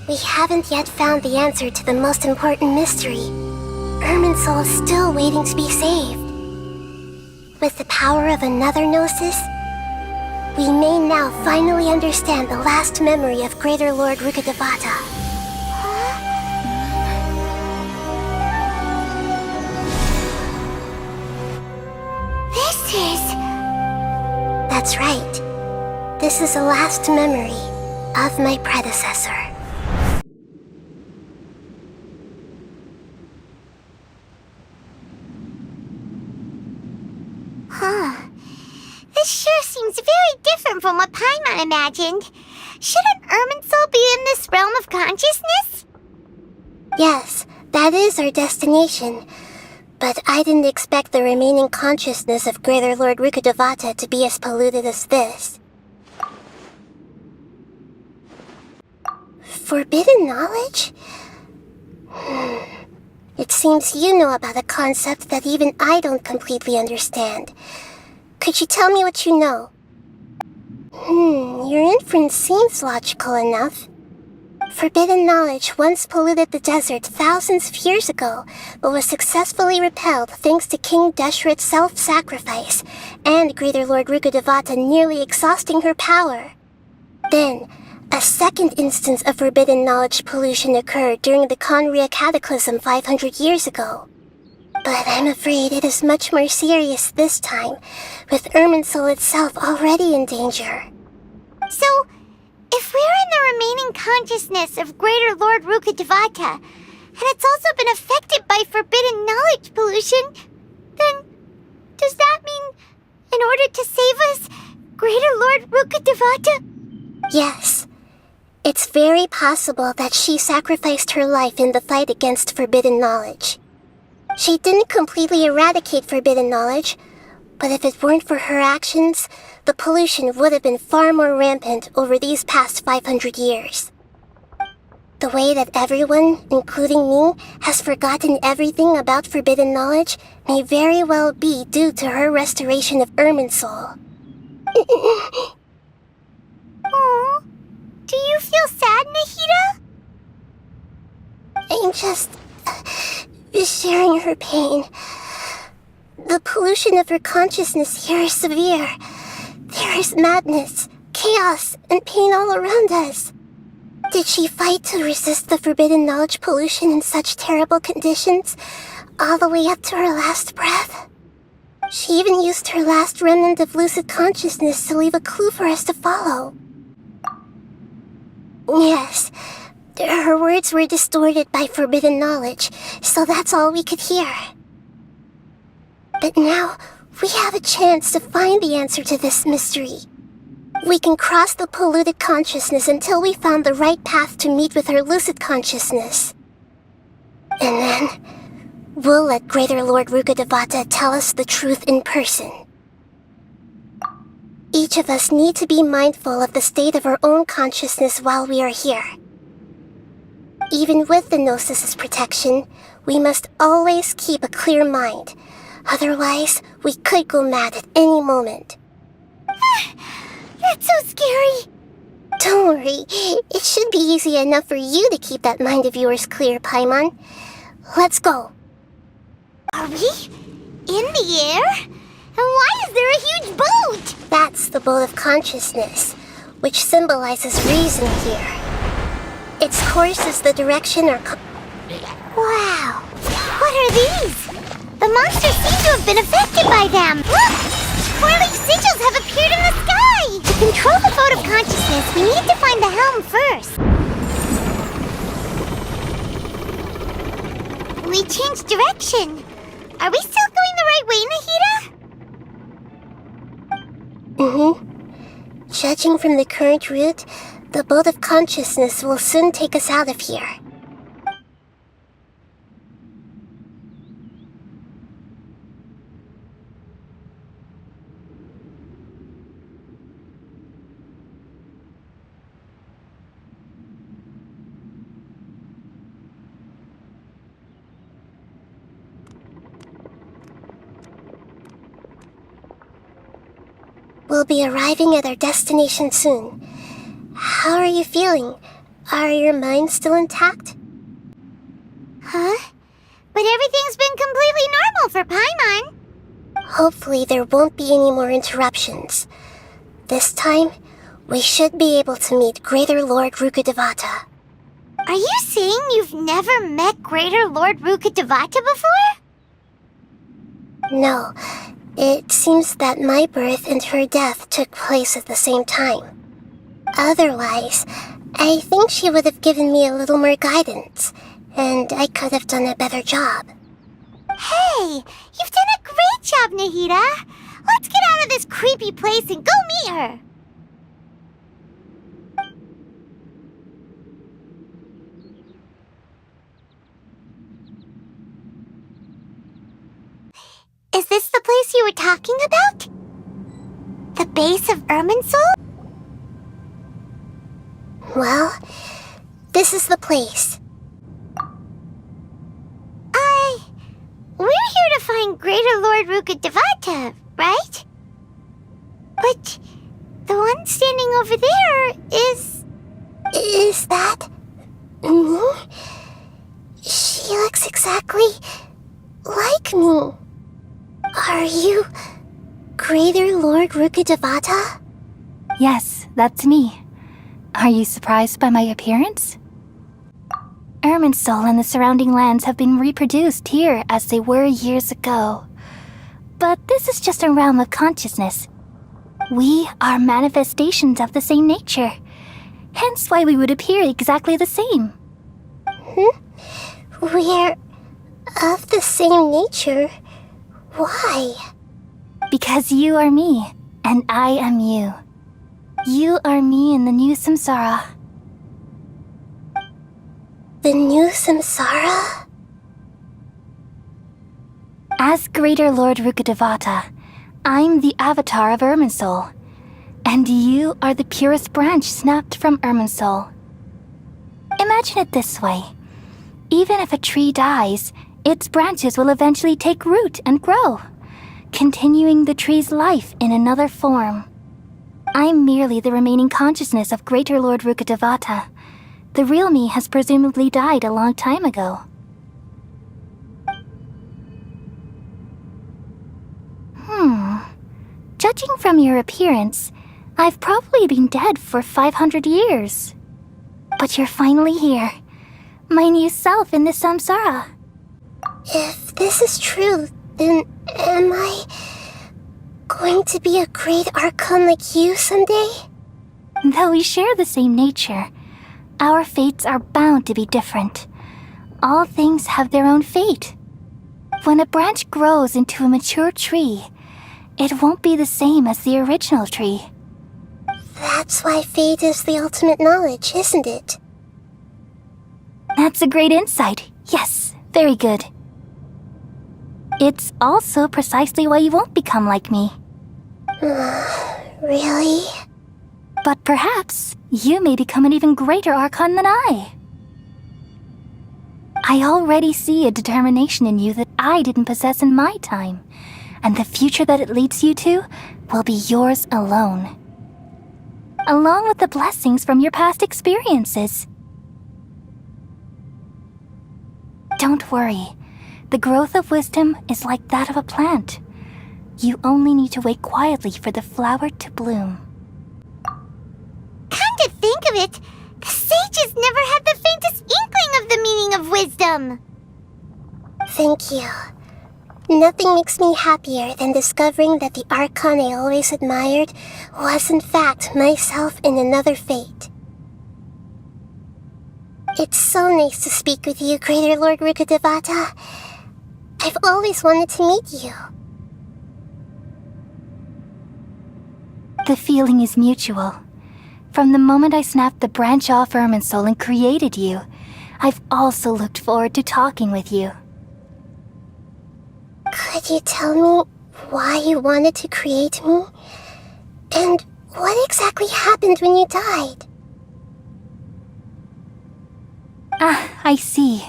I: We haven't yet found the answer to the most important mystery. Irminsul is still waiting to be saved. With the power of another Gnosis, we may now finally understand the last memory of Greater Lord Rukkhadevata. That's right. This is the last memory of my predecessor.
F: This sure seems very different from what Paimon imagined. Shouldn't Irminsul be in this realm of consciousness?
I: Yes, that is our destination. But I didn't expect the remaining consciousness of Greater Lord Rukkhadevata to be as polluted as this. Forbidden knowledge? It seems you know about a concept that even I don't completely understand. Could you tell me what you know? Your inference seems logical enough. Forbidden knowledge once polluted the desert thousands of years ago, but was successfully repelled thanks to King Deshret's self-sacrifice, and Greater Lord Rukkhadevata nearly exhausting her power. Then, a second instance of forbidden knowledge pollution occurred during the Conria Cataclysm 500 years ago. But I'm afraid it is much more serious this time, with Irminsul itself already in danger.
F: So, if we're in the remaining consciousness of Greater Lord Rukkhadevata, and it's also been affected by forbidden knowledge pollution, then does that mean, in order to save us, Greater Lord Rukkhadevata?
I: Yes. It's very possible that she sacrificed her life in the fight against forbidden knowledge. She didn't completely eradicate forbidden knowledge, but if it weren't for her actions, the pollution would have been far more rampant over these past 500 years. The way that everyone, including me, has forgotten everything about forbidden knowledge may very well be due to her restoration of Irminsul.
F: Aww. Do you feel sad, Nahida?
I: I'm just sharing her pain. The pollution of her consciousness here is severe. There is madness, chaos, and pain all around us. Did she fight to resist the forbidden knowledge pollution in such terrible conditions, all the way up to her last breath? She even used her last remnant of lucid consciousness to leave a clue for us to follow. Yes, Her words were distorted by forbidden knowledge, so that's all we could hear. But now, we have a chance to find the answer to this mystery. We can cross the polluted consciousness until we found the right path to meet with our lucid consciousness. And then, we'll let Greater Lord Rukkhadevata tell us the truth in person. Each of us need to be mindful of the state of our own consciousness while we are here. Even with the Gnosis' protection, we must always keep a clear mind. Otherwise, we could go mad at any moment.
F: That's so scary.
I: Don't worry, it should be easy enough for you to keep that mind of yours clear, Paimon. Let's go.
F: Are we? In the air? And why is there a huge boat?
I: That's the boat of consciousness, which symbolizes reason here. Its course is the direction our
F: Wow! What are these? The monsters seem to have been affected by them! Look! Four-leaf sigils have appeared in the sky! To control the boat of consciousness, we need to find the helm first. We changed direction. Are we still going the right way, Nahida?
I: Judging from the current route, the boat of consciousness will soon take us out of here. We'll be arriving at our destination soon. How are you feeling? Are your minds still intact?
F: Huh? But everything's been completely normal for Paimon.
I: Hopefully there won't be any more interruptions. This time, we should be able to meet Greater Lord Rukkhadevata.
F: Are you saying you've never met Greater Lord Rukkhadevata before?
I: No. It seems that my birth and her death took place at the same time. Otherwise, I think she would have given me a little more guidance, and I could have done a better job.
F: Hey, you've done a great job, Nahida. Let's get out of this creepy place and go meet her. Is this the place you were talking about? The base of Irminsul?
I: Well, this is the place.
F: We're here to find Greater Lord Rukkhadevata, right? But the one standing over there is...
I: Is that... me? She looks exactly like me. Are you Greater Lord Rukkhadevata?
P: Yes, that's me. Are you surprised by my appearance? Irminsul and the surrounding lands have been reproduced here as they were years ago. But this is just a realm of consciousness. We are manifestations of the same nature. Hence why we would appear exactly the same.
I: We're of the same nature? Why?
P: Because you are me, and I am you. You are me in the new samsara.
I: The new samsara?
P: As Greater Lord Rukkhadevata, I'm the avatar of Irminsul, and you are the purest branch snapped from Irminsul. Imagine it this way. Even if a tree dies, its branches will eventually take root and grow, continuing the tree's life in another form. I'm merely the remaining consciousness of Greater Lord Rukkhadevata. The real me has presumably died a long time ago. Judging from your appearance, I've probably been dead for 500 years. But you're finally here. My new self in the samsara.
I: If this is true, then am I going to be a great archon like you someday?
P: Though we share the same nature, Our fates are bound to be different. All things have their own fate. When a branch grows into a mature tree, it won't be the same as the original tree.
I: That's why fate is the ultimate knowledge, isn't it?
P: That's a great insight. Yes, very good. It's also precisely why you won't become like me.
I: Really?
P: But perhaps you may become an even greater Archon than I. I already see a determination in you that I didn't possess in my time, and the future that it leads you to will be yours alone. Along with the blessings from your past experiences. Don't worry. The growth of wisdom is like that of a plant. You only need to wait quietly for the flower to bloom.
F: Come to think of it, the sages never had the faintest inkling of the meaning of wisdom.
I: Thank you. Nothing makes me happier than discovering that the Archon I always admired was in fact myself in another fate. It's so nice to speak with you, Greater Lord Rukkhadevata. I've always wanted to meet you.
P: The feeling is mutual. From the moment I snapped the branch off Irminsul and created you, I've also looked forward to talking with you.
I: Could you tell me why you wanted to create me? And what exactly happened when you died?
P: Ah, I see.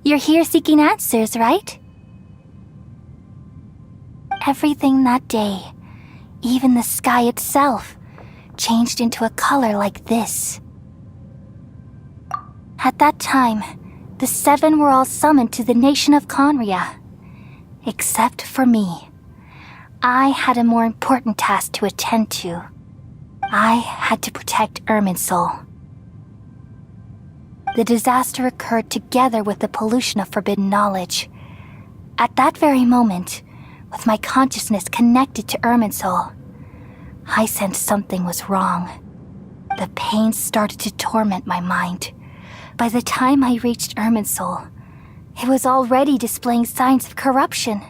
P: You're here seeking answers, right? Everything that day, even the sky itself, changed into a color like this. At that time, the seven were all summoned to the nation of Conria. Except for me. I had a more important task to attend to. I had to protect Irminsul. The disaster occurred together with the pollution of forbidden knowledge. At that very moment, with my consciousness connected to Irminsul, I sensed something was wrong. The pain started to torment my mind. By the time I reached Irminsul, it was already displaying signs of corruption.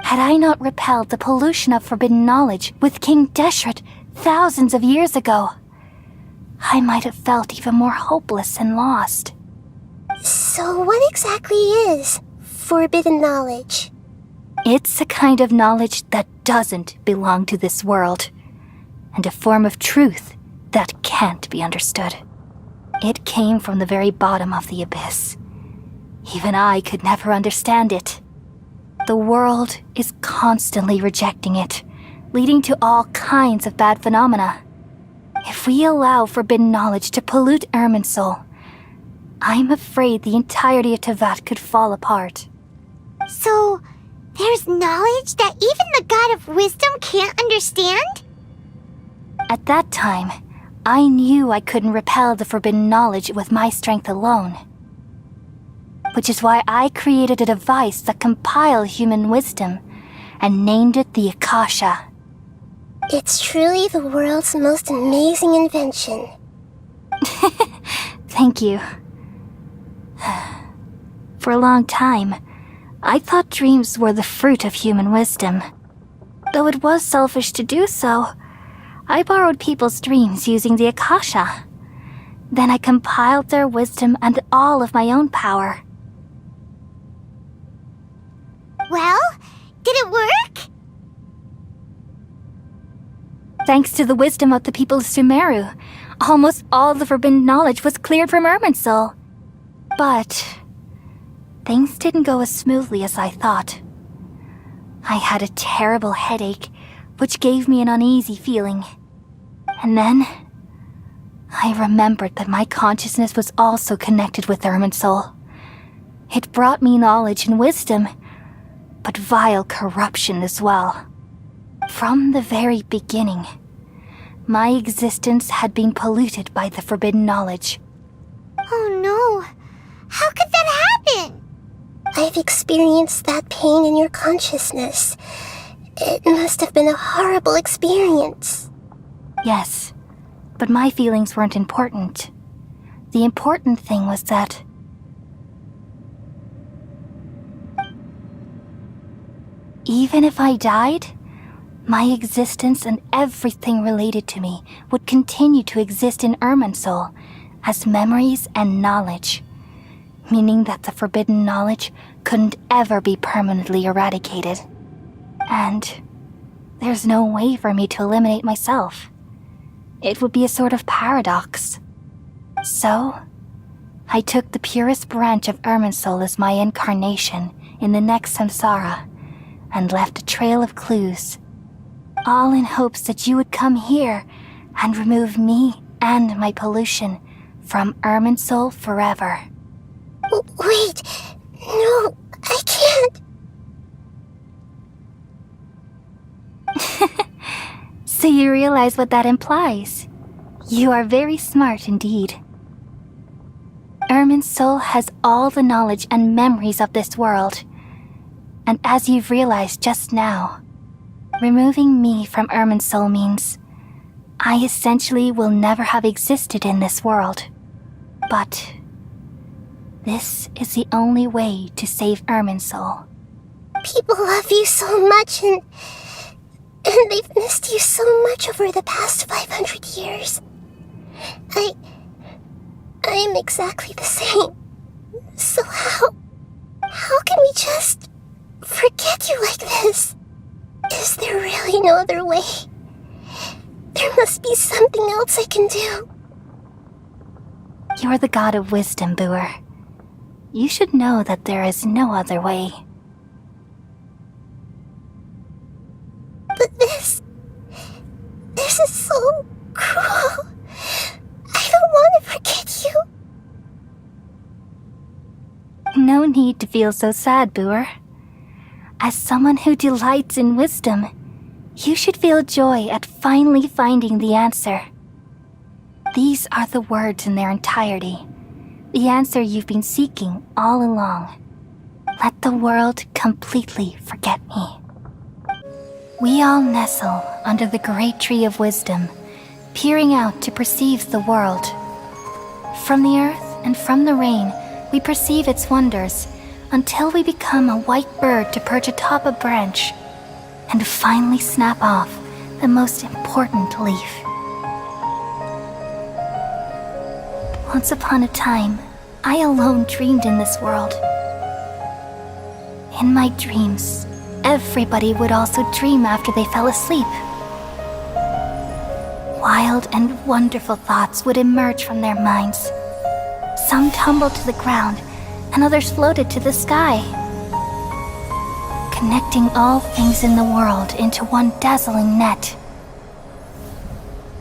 P: Had I not repelled the pollution of forbidden knowledge with King Deshret thousands of years ago, I might have felt even more hopeless and lost.
I: So what exactly is forbidden knowledge?
P: It's a kind of knowledge that doesn't belong to this world, and a form of truth that can't be understood. It came from the very bottom of the abyss. Even I could never understand it. The world is constantly rejecting it, leading to all kinds of bad phenomena. If we allow forbidden knowledge to pollute Irminsul, I'm afraid the entirety of Tevat could fall apart.
F: So, there's knowledge that even the God of Wisdom can't understand?
P: At that time, I knew I couldn't repel the forbidden knowledge with my strength alone. Which is why I created a device that compiled human wisdom and named it the Akasha.
I: It's truly the world's most amazing invention.
P: Thank you. For a long time, I thought dreams were the fruit of human wisdom. Though it was selfish to do so, I borrowed people's dreams using the Akasha. Then I compiled their wisdom and all of my own power.
F: Well, did it work?
P: Thanks to the wisdom of the people of Sumeru, almost all the forbidden knowledge was cleared from Irminsul. But things didn't go as smoothly as I thought. I had a terrible headache, which gave me an uneasy feeling. And then I remembered that my consciousness was also connected with Irminsul. It brought me knowledge and wisdom, but vile corruption as well. From the very beginning, my existence had been polluted by the forbidden knowledge.
F: Oh no! How could that happen?
I: I've experienced that pain in your consciousness. It must have been a horrible experience.
P: Yes, but my feelings weren't important. the important thing was that even if I died, my existence and everything related to me would continue to exist in Irminsul as memories and knowledge, meaning that the forbidden knowledge couldn't ever be permanently eradicated. And there's no way for me to eliminate myself. It would be a sort of paradox. So, I took the purest branch of Irminsul as my incarnation in the next samsara, and left a trail of clues, all in hopes that you would come here and remove me and my pollution from Irminsul forever.
I: Wait, no, I can't.
P: So you realize what that implies. You are very smart indeed. Irminsul has all the knowledge and memories of this world. And as you've realized just now, removing me from Irminsul means I essentially will never have existed in this world. But this is the only way to save Irminsul.
I: People love you so much, and they've missed you so much over the past 500 years. I am exactly the same. So how can we just forget you like this? Is there really no other way? There must be something else I can do.
P: You're the god of wisdom, Boer. You should know that there is no other way.
I: But this is so cruel. I don't want to forget you.
P: No need to feel so sad, Boer. As someone who delights in wisdom, you should feel joy at finally finding the answer. These are the words in their entirety, the answer you've been seeking all along. Let the world completely forget me. We all nestle under the great tree of wisdom, peering out to perceive the world. From the earth and from the rain, we perceive its wonders, until we become a white bird to perch atop a branch, and finally snap off the most important leaf. Once upon a time, I alone dreamed in this world. In my dreams, everybody would also dream after they fell asleep. Wild and wonderful thoughts would emerge from their minds. Some tumbled to the ground, and others floated to the sky, connecting all things in the world into one dazzling net.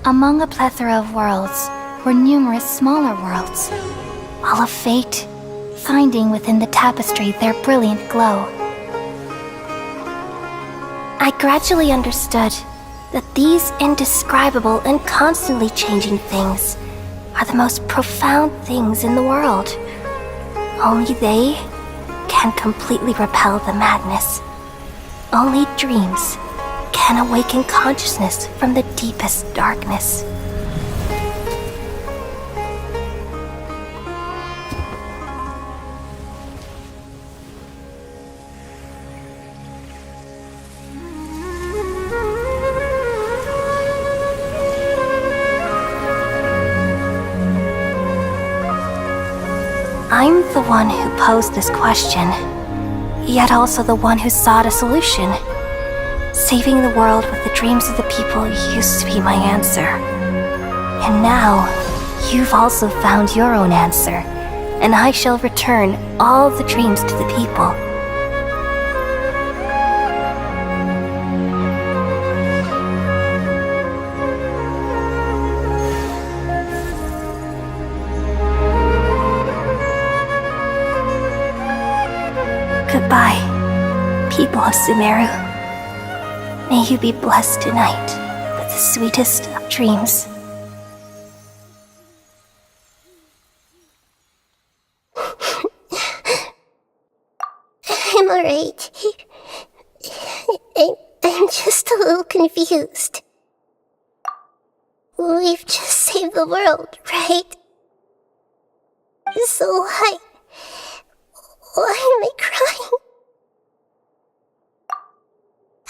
P: Among a plethora of worlds were numerous smaller worlds, all of fate, finding within the tapestry their brilliant glow.
I: I gradually understood that these indescribable and constantly changing things are the most profound things in the world. Only they can completely repel the madness. Only dreams can awaken consciousness from the deepest darkness.
P: I'm the one who posed this question, yet also the one who sought a solution. Saving the world with the dreams of the people used to be my answer. And now, you've also found your own answer, and I shall return all the dreams to the people. Goodbye, people of Sumeru. May you be blessed tonight with the sweetest of dreams.
I: I'm alright. I'm just a little confused. We've just saved the world, right? So why am I crying?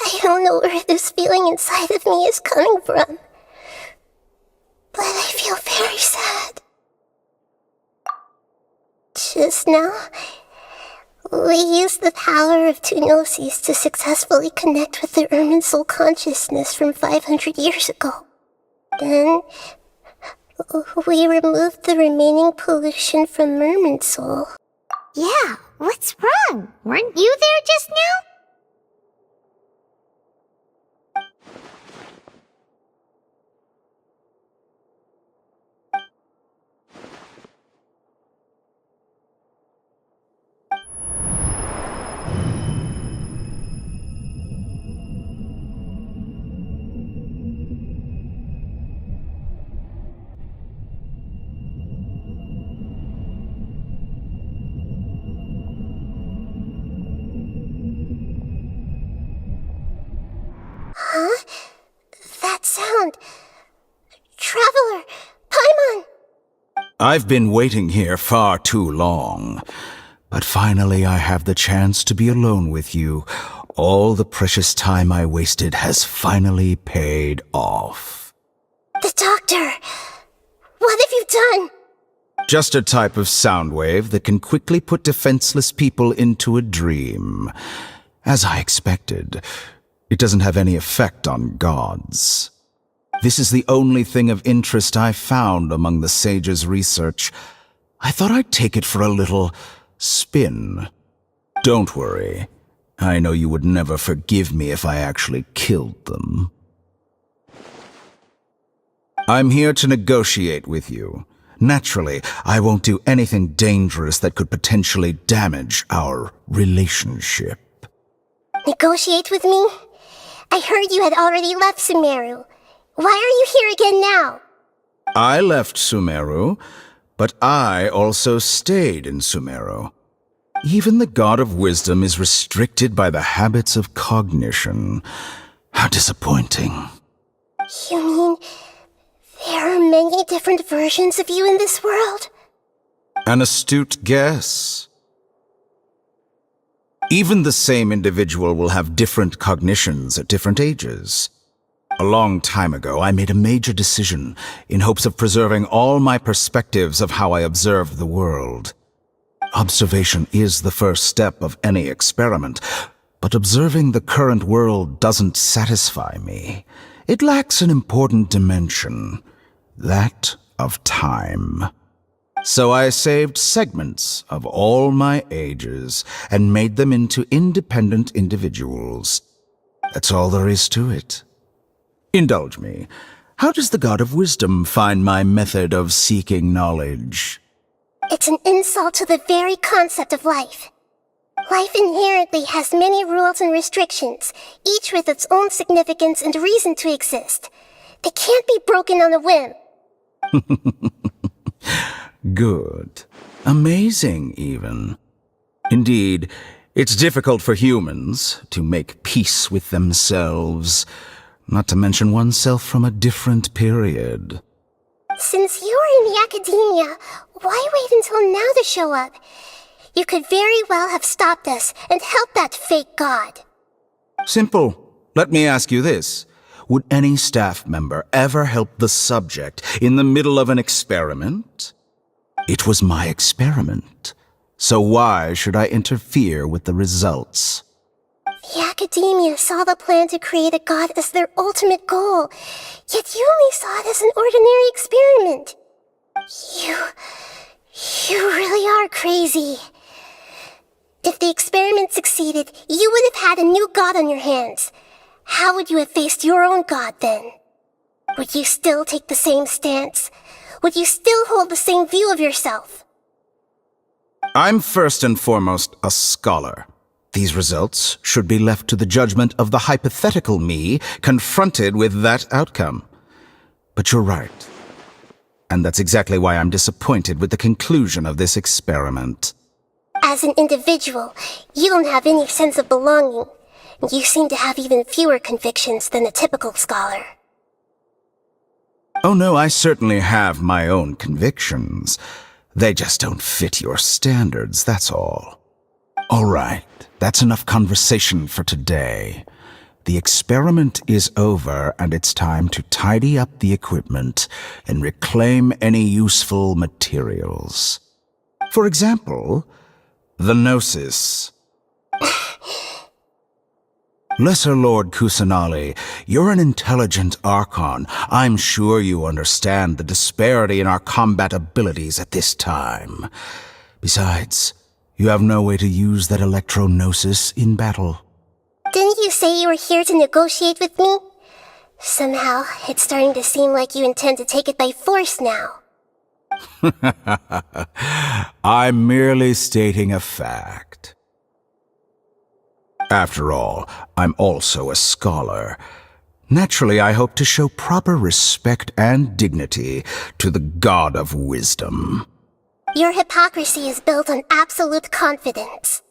I: I don't know where this feeling inside of me is coming from, but I feel very sad. Just now, we used the power of two gnosis to successfully connect with the Irminsul consciousness from 500 years ago. Then, we removed the remaining pollution from Irminsul.
F: Yeah, what's wrong? Weren't you there just now?
I: Huh? That sound. Traveler! Paimon!
N: I've been waiting here far too long. But finally I have the chance to be alone with you. All the precious time I wasted has finally paid off.
I: The doctor! What have you done?
N: Just a type of sound wave that can quickly put defenseless people into a dream. As I expected, it doesn't have any effect on gods. This is the only thing of interest I found among the sage's research. I thought I'd take it for a little spin. Don't worry. I know you would never forgive me if I actually killed them. I'm here to negotiate with you. Naturally, I won't do anything dangerous that could potentially damage our relationship.
I: Negotiate with me? I heard you had already left Sumeru. Why are you here again now?
N: I left Sumeru, but I also stayed in Sumeru. Even the God of Wisdom is restricted by the habits of cognition. How disappointing.
I: You mean there are many different versions of you in this world?
N: An astute guess. Even the same individual will have different cognitions at different ages. A long time ago, I made a major decision in hopes of preserving all my perspectives of how I observed the world. Observation is the first step of any experiment, but observing the current world doesn't satisfy me. It lacks an important dimension, that of time. So I saved segments of all my ages and made them into independent individuals. That's all there is to it. Indulge me. How does the God of Wisdom find my method of seeking knowledge?
I: It's an insult to the very concept of life. Life inherently has many rules and restrictions, each with its own significance and reason to exist. They can't be broken on a whim.
N: Good. Amazing, even. Indeed, it's difficult for humans to make peace with themselves, not to mention oneself from a different period.
I: Since you were in the academia, why wait until now to show up? You could very well have stopped us and helped that fake god.
N: Simple. Let me ask you this. Would any staff member ever help the subject in the middle of an experiment? It was my experiment. So why should I interfere with the results?
I: The academia saw the plan to create a god as their ultimate goal, yet you only saw it as an ordinary experiment. You really are crazy. If the experiment succeeded, you would have had a new god on your hands. How would you have faced your own god then? Would you still take the same stance? Would you still hold the same view of yourself?
N: I'm first and foremost a scholar. These results should be left to the judgment of the hypothetical me confronted with that outcome. But you're right. And that's exactly why I'm disappointed with the conclusion of this experiment.
I: As an individual, you don't have any sense of belonging. You seem to have even fewer convictions than a typical scholar.
N: Oh no, I certainly have my own convictions.
Q: They just don't fit your standards, that's all. All right, that's enough conversation for today. The experiment is over, and it's time to tidy up the equipment and reclaim any useful materials. For example, the Gnosis. Lesser Lord Kusanali, you're an intelligent Archon. I'm sure you understand the disparity in our combat abilities at this time. Besides, you have no way to use that Electro-Gnosis in battle.
I: Didn't you say you were here to negotiate with me? Somehow, it's starting to seem like you intend to take it by force now.
Q: I'm merely stating a fact. After all, I'm also a scholar. Naturally, I hope to show proper respect and dignity to the God of Wisdom.
I: Your hypocrisy is built on absolute confidence.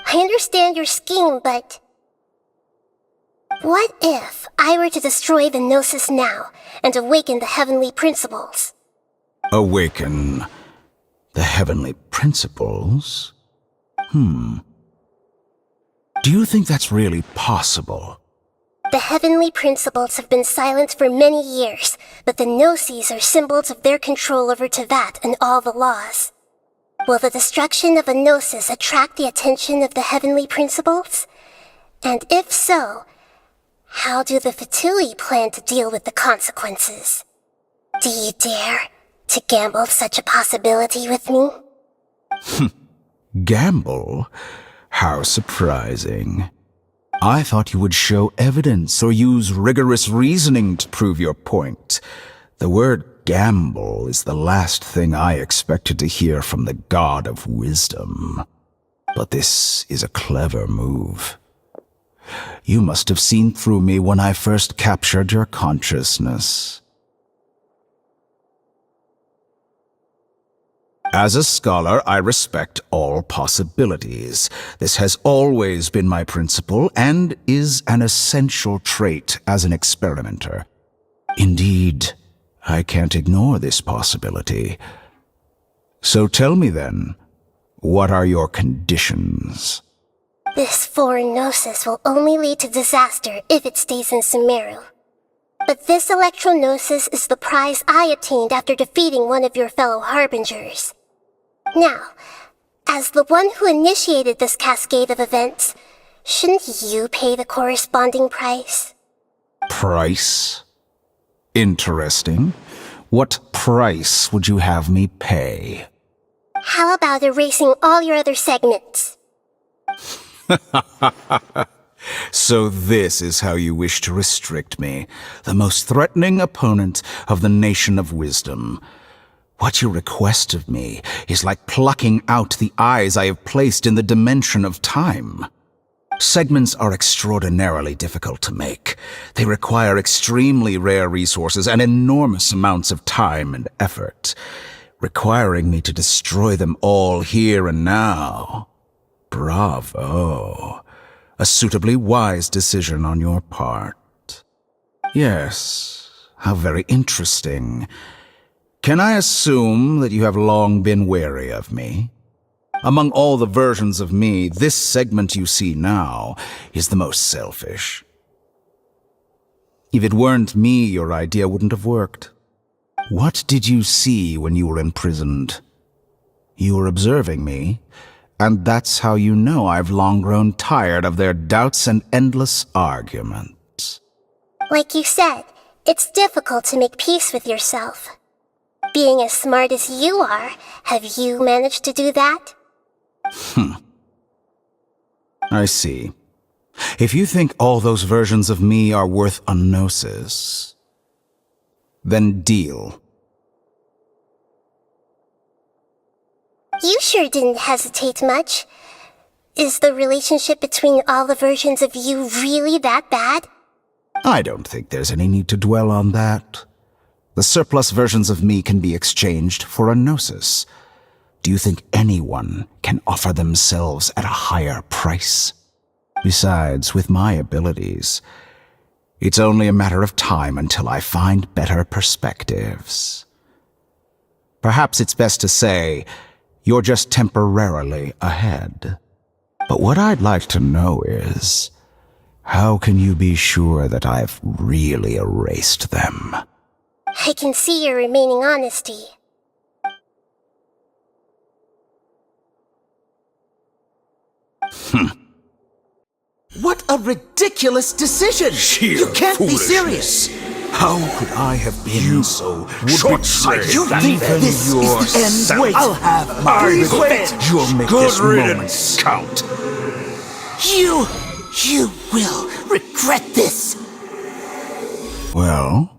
I: I understand your scheme, but... what if I were to destroy the Gnosis now and awaken the heavenly principles?
Q: Awaken the heavenly principles? Do you think that's really possible?
I: The heavenly principles have been silent for many years, but the Gnosis are symbols of their control over Tevat and all the laws. Will the destruction of a Gnosis attract the attention of the heavenly principles? And if so, how do the Fatui plan to deal with the consequences? Do you dare to gamble such a possibility with me?
Q: Gamble? How surprising. I thought you would show evidence or use rigorous reasoning to prove your point. The word gamble is the last thing I expected to hear from the God of Wisdom. But this is a clever move. You must have seen through me when I first captured your consciousness. As a scholar, I respect all possibilities. This has always been my principle and is an essential trait as an experimenter. Indeed, I can't ignore this possibility. So tell me then, what are your conditions?
I: This foreign Gnosis will only lead to disaster if it stays in Sumeru. But this Electro-Gnosis is the prize I attained after defeating one of your fellow Harbingers. Now, as the one who initiated this cascade of events, shouldn't you pay the corresponding price?
Q: Price? Interesting. What price would you have me pay?
I: How about erasing all your other segments?
Q: So this is how you wish to restrict me, the most threatening opponent of the Nation of Wisdom. What you request of me is like plucking out the eyes I have placed in the dimension of time. Segments are extraordinarily difficult to make. They require extremely rare resources and enormous amounts of time and effort, requiring me to destroy them all here and now. Bravo. A suitably wise decision on your part. Yes, how very interesting. Can I assume that you have long been wary of me? Among all the versions of me, this segment you see now is the most selfish. If it weren't me, your idea wouldn't have worked. What did you see when you were imprisoned? You were observing me, and that's how you know I've long grown tired of their doubts and endless arguments.
I: Like you said, it's difficult to make peace with yourself. Being as smart as you are, have you managed to do that?
Q: I see. If you think all those versions of me are worth a gnosis, then deal.
I: You sure didn't hesitate much. Is the relationship between all the versions of you really that bad?
Q: I don't think there's any need to dwell on that. The surplus versions of me can be exchanged for a gnosis. Do you think anyone can offer themselves at a higher price? Besides, with my abilities, it's only a matter of time until I find better perspectives. Perhaps it's best to say you're just temporarily ahead. But what I'd like to know is, how can you be sure that I've really erased them?
I: I can see your remaining honesty.
N: What a ridiculous decision! You can't be serious!
Q: How could I have been so short-sighted?
N: You think this is the end? Wait, I'll have my revenge!
Q: You'll make
H: Good
Q: this
H: riddance.
Q: moment count.
N: You will regret this!
Q: Well,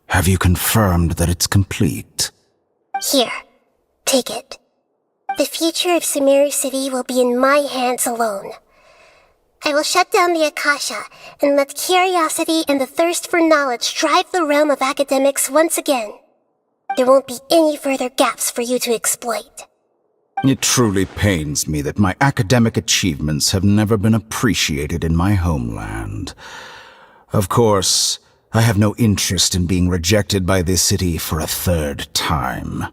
Q: have you confirmed that it's complete?
I: Here, take it. The future of Sumeru City will be in my hands alone. I will shut down the Akasha and let curiosity and the thirst for knowledge drive the realm of academics once again. There won't be any further gaps for you to exploit.
Q: It truly pains me that my academic achievements have never been appreciated in my homeland. Of course, I have no interest in being rejected by this city for a third time.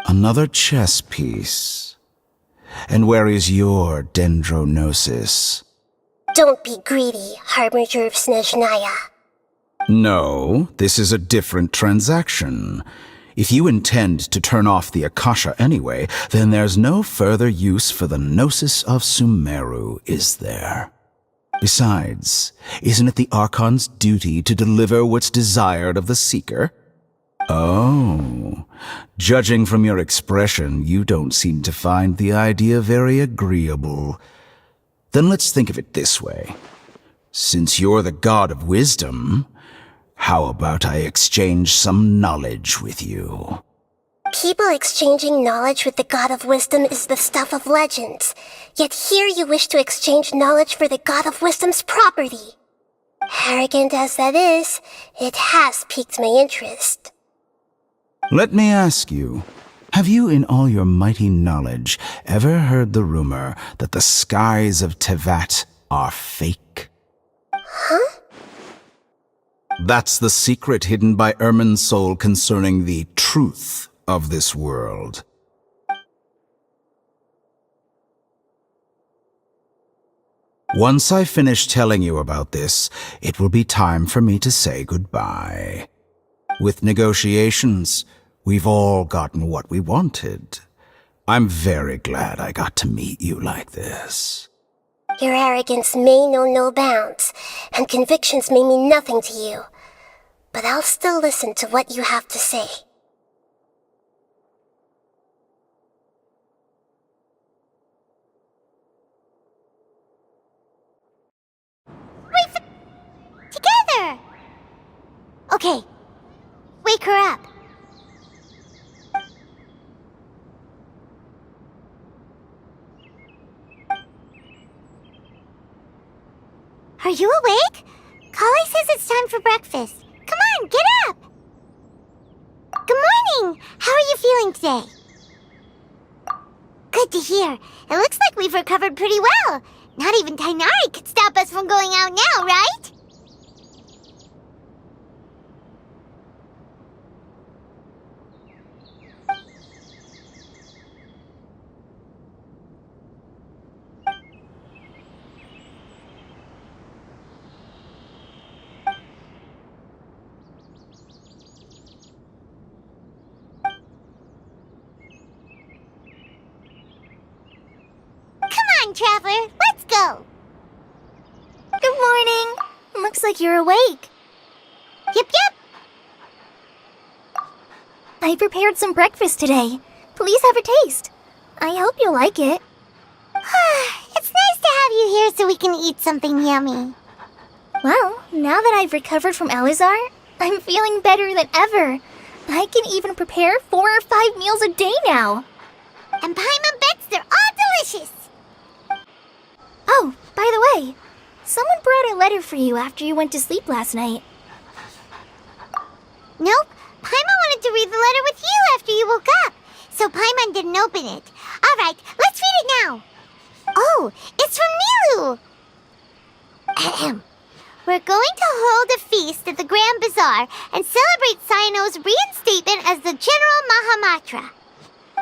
Q: Another chess piece. And where is your dendronosis?
I: Don't be greedy, Harbinger of Snezhnaya.
Q: No, this is a different transaction. If you intend to turn off the Akasha anyway, then there's no further use for the Gnosis of Sumeru, is there? Besides, isn't it the Archon's duty to deliver what's desired of the Seeker? Oh, judging from your expression, you don't seem to find the idea very agreeable. Then let's think of it this way. Since you're the god of wisdom, how about I exchange some knowledge with you?
I: People exchanging knowledge with the God of Wisdom is the stuff of legends. Yet here you wish to exchange knowledge for the God of Wisdom's property. Arrogant as that is, it has piqued my interest.
Q: Let me ask you, have you in all your mighty knowledge ever heard the rumor that the skies of Tevat are fake?
I: Huh?
Q: That's the secret hidden by Irminsul concerning the truth of this world. Once I finish telling you about this, it will be time for me to say goodbye. With negotiations, we've all gotten what we wanted. I'm very glad I got to meet you like this.
I: Your arrogance may know no bounds, and convictions may mean nothing to you. But I'll still listen to what you have to say.
F: Together! Okay. Wake her up. Are you awake? Kali says it's time for breakfast. Come on, get up! Good morning! How are you feeling today? Good to hear. It looks like we've recovered pretty well. Not even Tainari could stop us from going out now, right? Traveler, let's go!
B: Good morning. Looks like you're awake.
F: Yep.
B: I prepared some breakfast today. Please have a taste. I hope you'll like it.
F: It's nice to have you here so we can eat something yummy.
B: Well, now that I've recovered from Elazar, I'm feeling better than ever. I can even prepare 4 or 5 meals a day now.
F: And Paimon bets they're all delicious.
B: Oh, by the way, someone brought a letter for you after you went to sleep last night.
F: Nope, Paimon wanted to read the letter with you after you woke up, so Paimon didn't open it. Alright, let's read it now. Oh, it's from Nilu! Ahem.
I: We're going to hold a feast at the Grand Bazaar and celebrate Cyno's reinstatement as the General Mahamatra.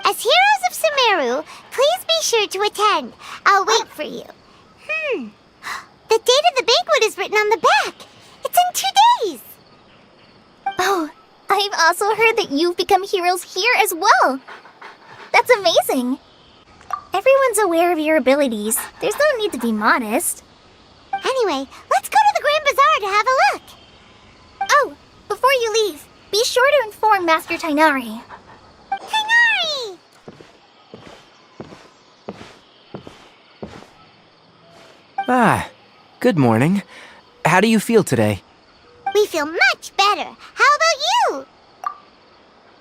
I: As heroes of Sumeru, please be sure to attend. I'll wait for you. The date of the banquet is written on the back. It's in 2 days.
B: Oh, I've also heard that you've become heroes here as well. That's amazing. Everyone's aware of your abilities. There's no need to be modest.
I: Anyway, let's go to the Grand Bazaar to have a look.
B: Oh, before you leave, be sure to inform Master Tainari.
I: Tainari!
O: Ah, good morning. How do you feel today?
I: We feel much better. How about you?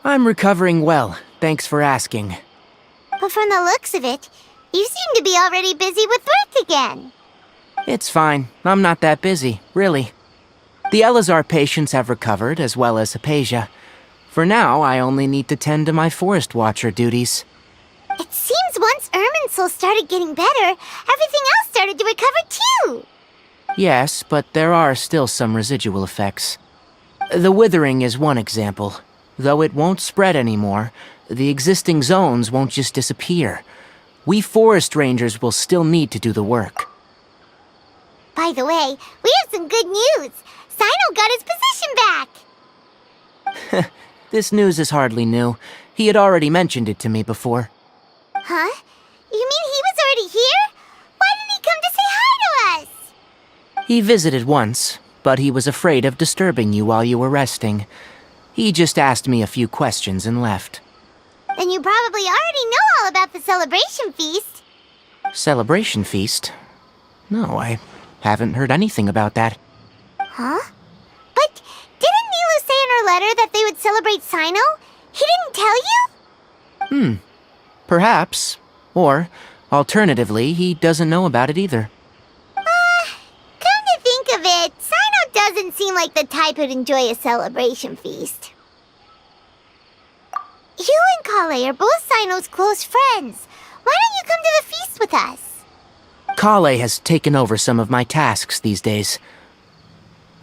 O: I'm recovering well, thanks for asking.
I: But from the looks of it, you seem to be already busy with work again.
O: It's fine. I'm not that busy, really. The Elazar patients have recovered, as well as Hypatia. For now, I only need to tend to my Forest Watcher duties.
I: It seems once Irminsul started getting better, everything else started to recover too.
O: Yes, but there are still some residual effects. The withering is one example. Though it won't spread anymore, the existing zones won't just disappear. We forest rangers will still need to do the work.
I: By the way, we have some good news. Cyno got his position back.
O: This news is hardly new. He had already mentioned it to me before.
I: Huh? You mean he was already here? Why didn't he come to say hi to us?
O: He visited once, but he was afraid of disturbing you while you were resting. He just asked me a few questions and left.
I: Then you probably already know all about the celebration feast.
O: Celebration feast? No, I haven't heard anything about that.
I: Huh? But didn't Nilu say in her letter that they would celebrate Cyno? He didn't tell you?
O: Perhaps. Or, alternatively, he doesn't know about it either.
I: Come to think of it, Cyno doesn't seem like the type who'd enjoy a celebration feast. You and Kale are both Cyno's close friends. Why don't you come to the feast with us?
O: Kale has taken over some of my tasks these days.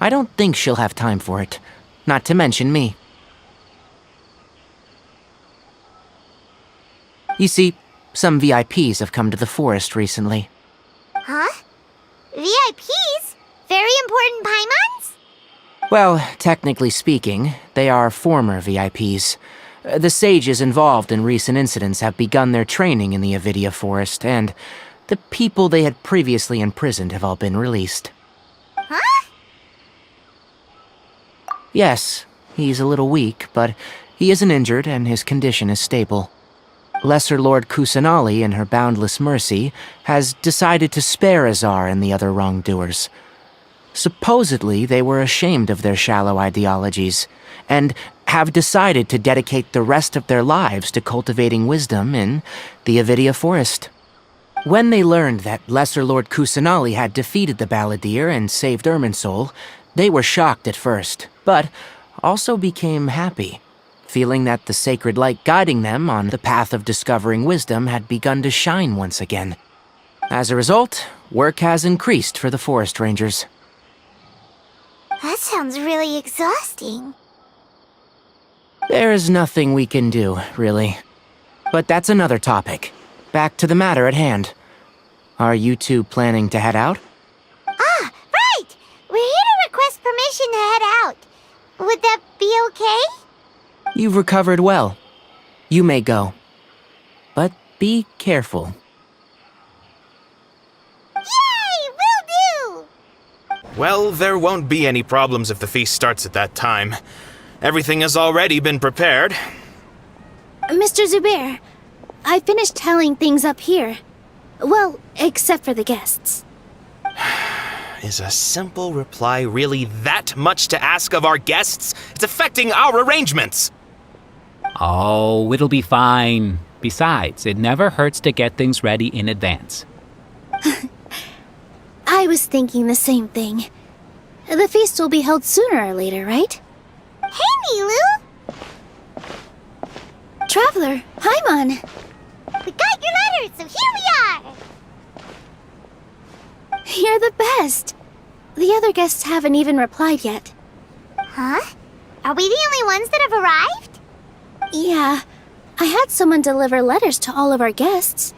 O: I don't think she'll have time for it, not to mention me. You see, some VIPs have come to the forest recently.
I: Huh? VIPs? Very important Paimons?
O: Well, technically speaking, they are former VIPs. The sages involved in recent incidents have begun their training in the Avidia Forest, and the people they had previously imprisoned have all been released.
I: Huh?
O: Yes, he's a little weak, but he isn't injured and his condition is stable. Lesser Lord Kusanali, in her boundless mercy, has decided to spare Azar and the other wrongdoers. Supposedly, they were ashamed of their shallow ideologies, and have decided to dedicate the rest of their lives to cultivating wisdom in the Avidia Forest. When they learned that Lesser Lord Kusanali had defeated the Balladeer and saved Irminsul, they were shocked at first, but also became happy, feeling that the sacred light guiding them on the path of discovering wisdom had begun to shine once again. As a result, work has increased for the forest rangers.
I: That sounds really exhausting.
O: There's nothing we can do, really. But that's another topic. Back to the matter at hand. Are you two planning to head out?
I: Ah, right! We're here to request permission to head out. Would that be okay?
O: You've recovered well. You may go. But be careful.
I: Yay! Will do!
R: Well, there won't be any problems if the feast starts at that time. Everything has already been prepared.
B: Mr. Zubair, I finished tallying things up here. Well, except for the guests.
R: Is a simple reply really that much to ask of our guests? It's affecting our arrangements!
A: Oh, it'll be fine. Besides, it never hurts to get things ready in advance.
B: I was thinking the same thing. The feast will be held sooner or later, right?
I: Hey, Nilu!
B: Traveler, Paimon!
I: We got your letter, so here we are!
B: You're the best. The other guests haven't even replied yet.
I: Huh? Are we the only ones that have arrived?
B: Yeah, I had someone deliver letters to all of our guests.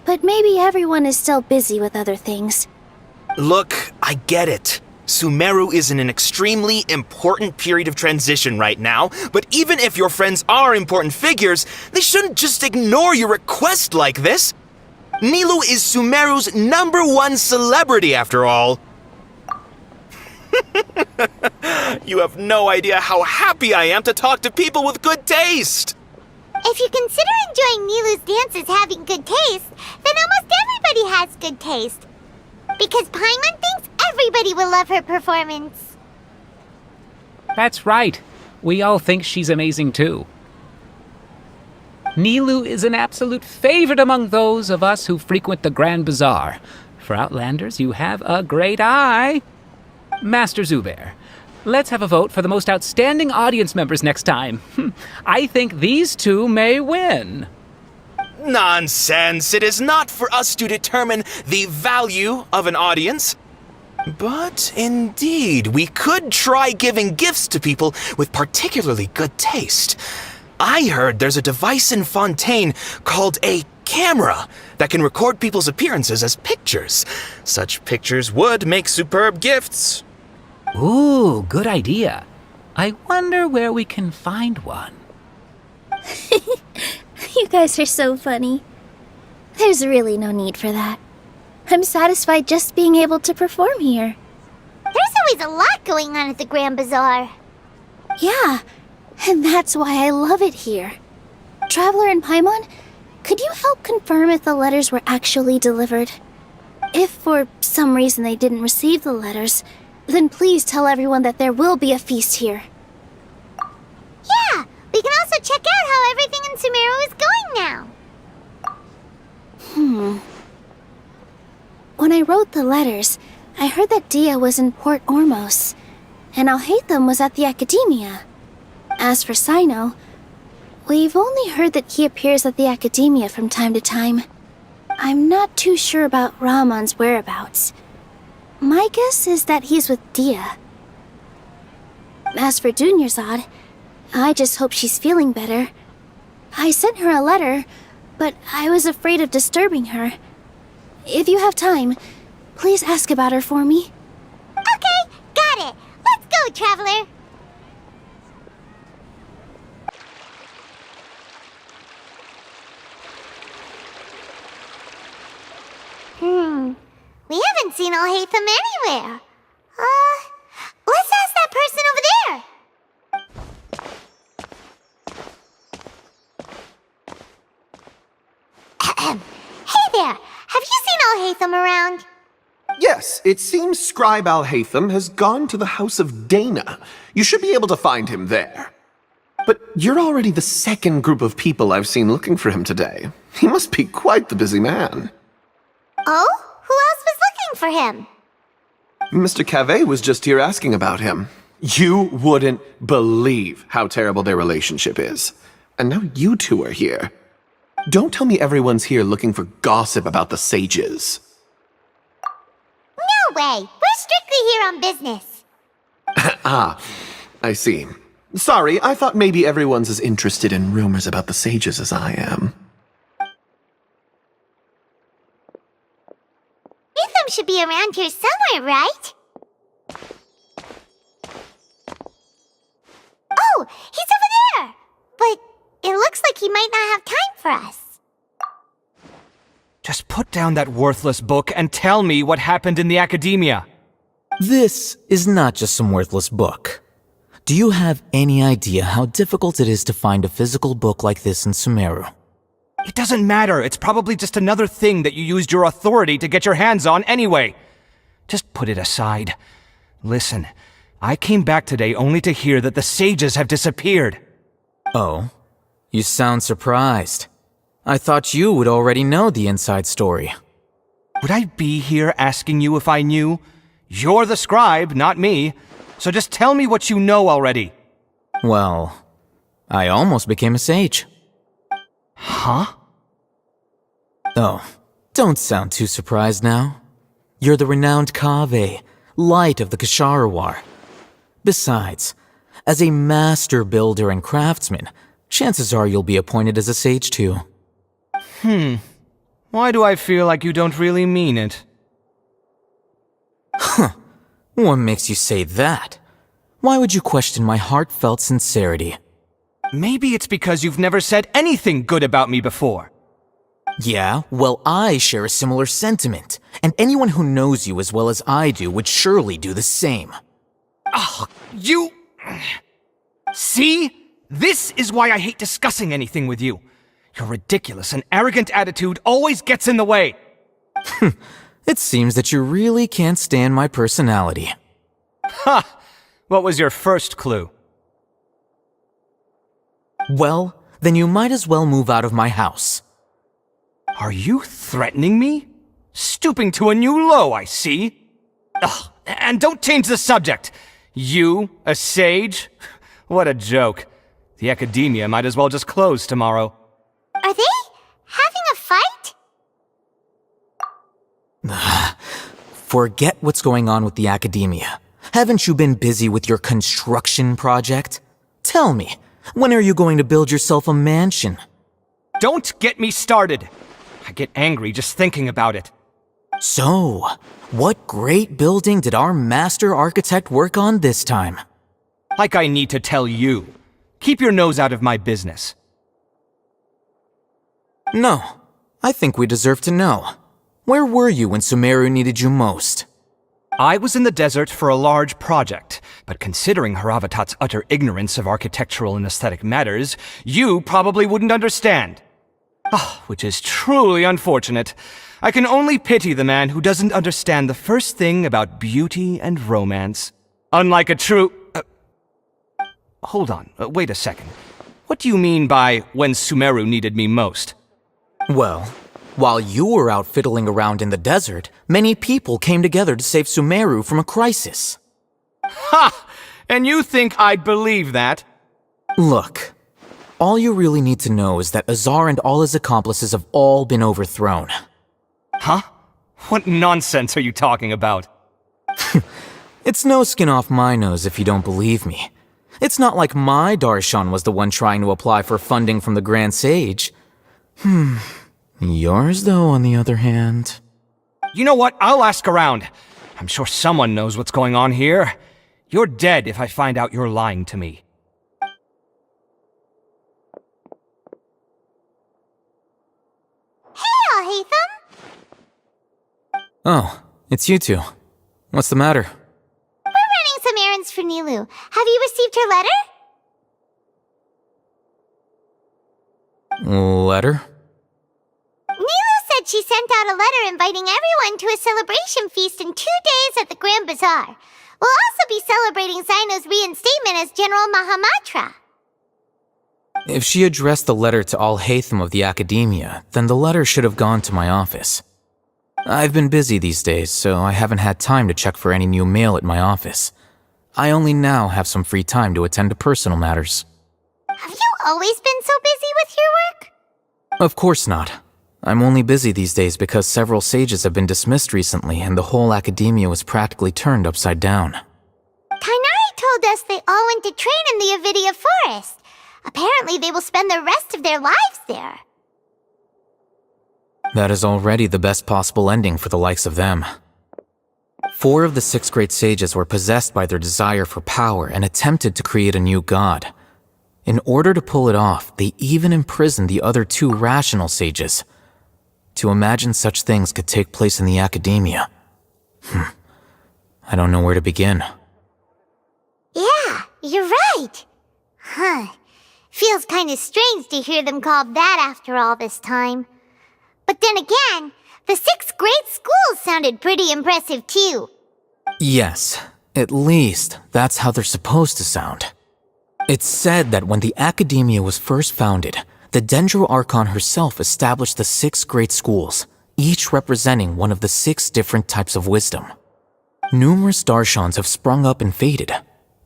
B: But maybe everyone is still busy with other things.
R: Look, I get it. Sumeru is in an extremely important period of transition right now, but even if your friends are important figures, they shouldn't just ignore your request like this. Nilou is Sumeru's #1 celebrity, after all. You have no idea how happy I am to talk to people with good taste.
I: If you consider enjoying Nilou's dances having good taste, then almost everybody has good taste. Because Paimon thinks everybody will love her performance.
A: That's right. We all think she's amazing too. Nilou is an absolute favorite among those of us who frequent the Grand Bazaar. For Outlanders, you have a great eye. Master Zubair, let's have a vote for the most outstanding audience members next time. I think these two may win.
R: Nonsense! It is not for us to determine the value of an audience. But indeed, we could try giving gifts to people with particularly good taste. I heard there's a device in Fontaine called a camera that can record people's appearances as pictures. Such pictures would make superb gifts.
A: Ooh, good idea. I wonder where we can find one.
B: You guys are so funny. There's really no need for that. I'm satisfied just being able to perform here.
I: There's always a lot going on at the Grand Bazaar.
B: Yeah, and that's why I love it here. Traveler and Paimon, could you help confirm if the letters were actually delivered? If for some reason they didn't receive the letters, then please tell everyone that there will be a feast here.
I: Yeah, we can also check out how everything in Sumeru is going now.
B: When I wrote the letters, I heard that Dia was in Port Ormos, and Alhaitham was at the Academia. As for Sino, we've only heard that he appears at the Academia from time to time. I'm not too sure about Rahman's whereabouts. My guess is that he's with Dia. As for Dunyarzad, I just hope she's feeling better. I sent her a letter, but I was afraid of disturbing her. If you have time, please ask about her for me.
I: Okay, got it. Let's go, Traveler. We haven't seen Alhaitham anywhere. Let's ask that person over there. Hey there, have you seen Alhaitham around?
S: Yes, it seems Scribe Alhaitham has gone to the House of Dana. You should be able to find him there. But you're already the second group of people I've seen looking for him today. He must be quite the busy man.
I: Oh? Who else was looking for him?
S: Mr. Cave was just here asking about him. You wouldn't believe how terrible their relationship is. And now you two are here. Don't tell me everyone's here looking for gossip about the sages.
I: No way! We're strictly here on business.
S: Ah, I see. Sorry, I thought maybe everyone's as interested in rumors about the sages as I am.
I: Alhaitham should be around here somewhere, right? Oh, he's over there! But it looks like he might not have time for us.
T: Just put down that worthless book and tell me what happened in the Academia.
J: This is not just some worthless book. Do you have any idea how difficult it is to find a physical book like this in Sumeru?
T: It doesn't matter. It's probably just another thing that you used your authority to get your hands on anyway. Just put it aside. Listen, I came back today only to hear that the sages have disappeared.
J: Oh? You sound surprised. I thought you would already know the inside story.
T: Would I be here asking you if I knew? You're the scribe, not me. So just tell me what you know already.
J: Well, I almost became a sage.
T: Huh?
J: Oh, don't sound too surprised now. You're the renowned Kaveh, light of the Kasharawar. Besides, as a master builder and craftsman, chances are you'll be appointed as a sage too.
T: Why do I feel like you don't really mean it?
J: Huh. What makes you say that? Why would you question my heartfelt sincerity?
T: Maybe it's because you've never said anything good about me before.
J: Yeah, well, I share a similar sentiment, and anyone who knows you as well as I do would surely do the same.
T: You... See? This is why I hate discussing anything with you. Your ridiculous and arrogant attitude always gets in the way.
J: It seems that you really can't stand my personality.
T: Ha! What was your first clue?
J: Well, then you might as well move out of my house.
T: Are you threatening me? Stooping to a new low, I see. Ugh, and don't change the subject. You, a sage? What a joke. The academia might as well just close tomorrow.
I: Are they having a fight?
J: Forget what's going on with the academia. Haven't you been busy with your construction project? Tell me, when are you going to build yourself a mansion?
T: Don't get me started. I get angry just thinking about it.
J: So, what great building did our master architect work on this time?
T: Like I need to tell you. Keep your nose out of my business.
J: No, I think we deserve to know. Where were you when Sumeru needed you most?
T: I was in the desert for a large project, but considering Haravatat's utter ignorance of architectural and aesthetic matters, you probably wouldn't understand. Which is truly unfortunate. I can only pity the man who doesn't understand the first thing about beauty and romance. Unlike a true... Hold on, wait a second. What do you mean by when Sumeru needed me most?
J: Well, while you were out fiddling around in the desert, many people came together to save Sumeru from a crisis.
T: Ha! And you think I'd believe that?
J: Look, all you really need to know is that Azar and all his accomplices have all been overthrown.
T: Huh? What nonsense are you talking about?
J: It's no skin off my nose if you don't believe me. It's not like my Darshan was the one trying to apply for funding from the Grand Sage. Yours, though, on the other hand...
T: You know what? I'll ask around. I'm sure someone knows what's going on here. You're dead if I find out you're lying to me.
I: Hey, Alhaitham!
J: Oh, it's you two. What's the matter?
I: We're running some errands for Nilu. Have you received her letter?
J: Letter?
I: Nilu said she sent out a letter inviting everyone to a celebration feast in 2 days at the Grand Bazaar. We'll also be celebrating Zaino's reinstatement as General Mahamatra.
J: If she addressed the letter to Alhaitham of the Academia, then the letter should have gone to my office. I've been busy these days, so I haven't had time to check for any new mail at my office. I only now have some free time to attend to personal matters.
I: Have you always been so busy with your work?
J: Of course not. I'm only busy these days because several sages have been dismissed recently and the whole academia was practically turned upside down.
I: Kainari told us they all went to train in the Avidia Forest. Apparently they will spend the rest of their lives there.
J: That is already the best possible ending for the likes of them. 4 of the 6 great sages were possessed by their desire for power and attempted to create a new god. In order to pull it off, they even imprisoned the other 2 rational sages. To imagine such things could take place in the academia. I don't know where to begin.
I: Yeah, you're right. Feels kinda strange to hear them called that after all this time. But then again, the 6 great schools sounded pretty impressive too.
J: Yes, at least that's how they're supposed to sound. It's said that when the academia was first founded, the Dendro Archon herself established the 6 great schools, each representing one of the 6 different types of wisdom. Numerous Darshans have sprung up and faded.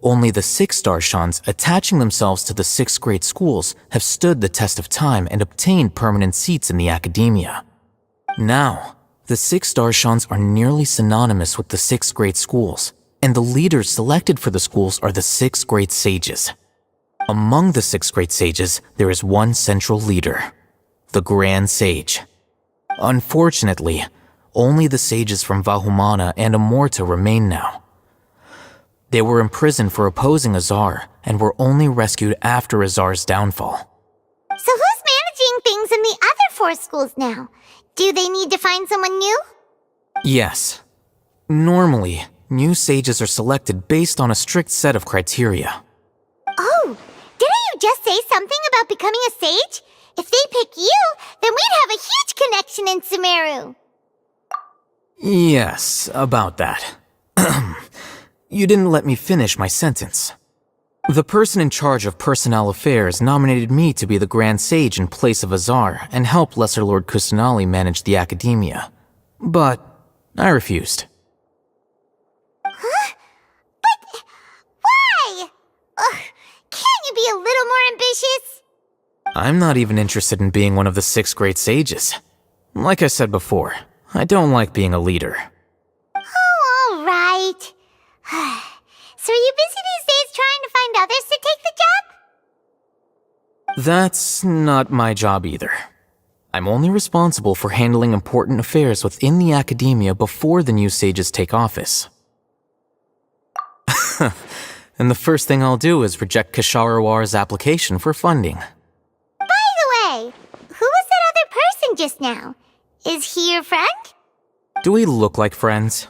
J: Only the 6 Darshans attaching themselves to the 6 great schools have stood the test of time and obtained permanent seats in the academia. Now, The 6 Darshans are nearly synonymous with the 6 great schools, and the leaders selected for the schools are the 6 great sages. Among the 6 great sages, there is one central leader, the Grand Sage. Unfortunately, only the sages from Vahumana and Amorta remain now. They were imprisoned for opposing Azar and were only rescued after Azar's downfall.
I: So who's managing things in the other 4 schools now? Do they need to find someone new?
J: Yes. Normally, new sages are selected based on a strict set of criteria.
I: Oh, didn't you just say something about becoming a sage? If they pick you, then we'd have a huge connection in Sumeru.
J: Yes, about that. You didn't let me finish my sentence. The person in charge of personnel affairs nominated me to be the Grand Sage in place of Azar and help Lesser Lord Kusanali manage the academia. But I refused.
I: Huh? But why? Ugh, can't you be a little more ambitious?
J: I'm not even interested in being one of the 6 great sages. Like I said before, I don't like being a leader.
I: Oh, all right. So are you busy these days trying to find others to take the job?
J: That's not my job either. I'm only responsible for handling important affairs within the academia before the new sages take office. And the first thing I'll do is reject Kasharawar's application for funding.
I: By the way, who was that other person just now? Is he your friend?
J: Do we look like friends?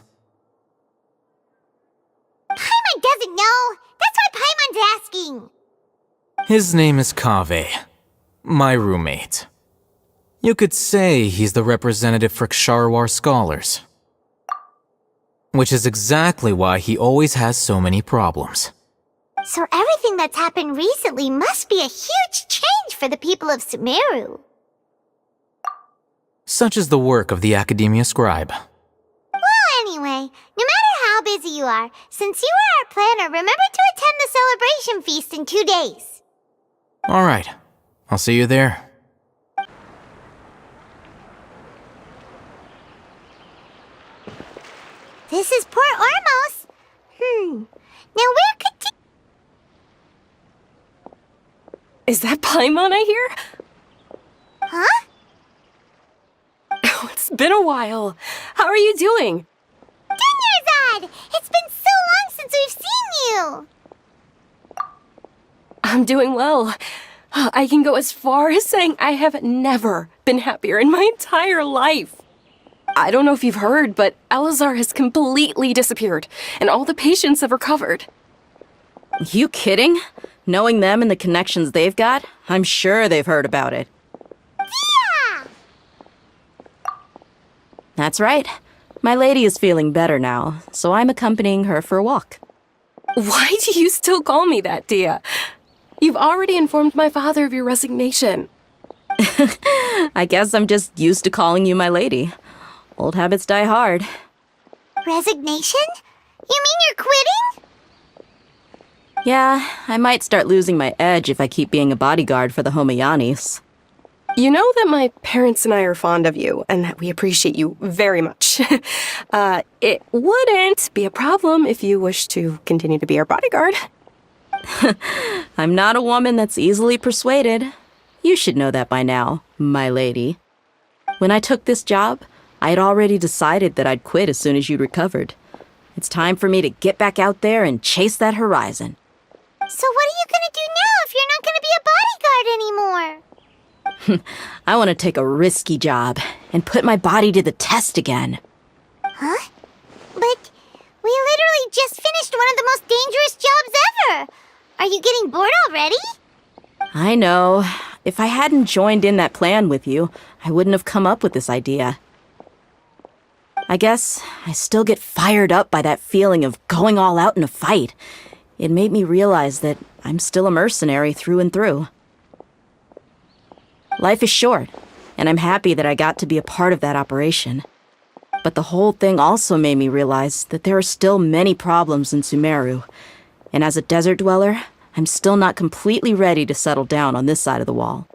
I: Paimon doesn't know. That's why Paimon's asking.
J: His name is Kaveh, my roommate. You could say he's the representative for Ksharawar scholars. Which is exactly why he always has so many problems.
I: So everything that's happened recently must be a huge change for the people of Sumeru.
J: Such is the work of the Academia Scribe.
I: Well, anyway, no matter how busy you are, since you are our planner, remember to attend the celebration feast in 2 days.
J: Alright, I'll see you there.
I: This is Port Ormos. Now where could
U: Is that Paimon I hear?
I: Huh?
U: Oh, it's been a while. How are you doing?
I: Dunyarzad! It's been so long since we've seen you!
U: I'm doing well. I can go as far as saying I have never been happier in my entire life. I don't know if you've heard, but Elazar has completely disappeared, and all the patients have recovered.
K: You kidding? Knowing them and the connections they've got, I'm sure they've heard about it.
I: Yeah!
K: That's right. My lady is feeling better now, so I'm accompanying her for a walk.
U: Why do you still call me that, Dia? You've already informed my father of your resignation.
K: I guess I'm just used to calling you my lady. Old habits die hard.
I: Resignation? You mean you're quitting?
K: Yeah, I might start losing my edge if I keep being a bodyguard for the Homayanis.
U: You know that my parents and I are fond of you, and that we appreciate you very much. It wouldn't be a problem if you wish to continue to be our bodyguard.
K: I'm not a woman that's easily persuaded. You should know that by now, my lady. When I took this job, I had already decided that I'd quit as soon as you'd recovered. It's time for me to get back out there and chase that horizon.
I: So what are you gonna do now if you're not gonna be a bodyguard anymore?
K: I want to take a risky job and put my body to the test again.
I: Huh? But we literally just finished one of the most dangerous jobs ever! Are you getting bored already?
K: I know. If I hadn't joined in that plan with you, I wouldn't have come up with this idea. I guess I still get fired up by that feeling of going all out in a fight. It made me realize that I'm still a mercenary through and through. Life is short, and I'm happy that I got to be a part of that operation. But the whole thing also made me realize that there are still many problems in Sumeru, and as a desert dweller, I'm still not completely ready to settle down on this side of the wall.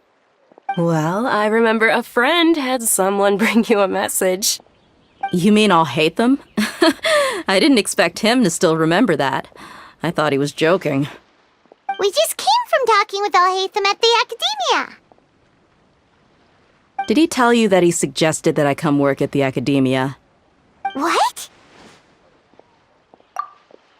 U: Well, I remember a friend had someone bring you a message.
K: You mean I'll hate them? I didn't expect him to still remember that. I thought he was joking.
I: We just came from talking with Alhaitham at the Academia.
K: Did he tell you that he suggested that I come work at the Academia?
I: What?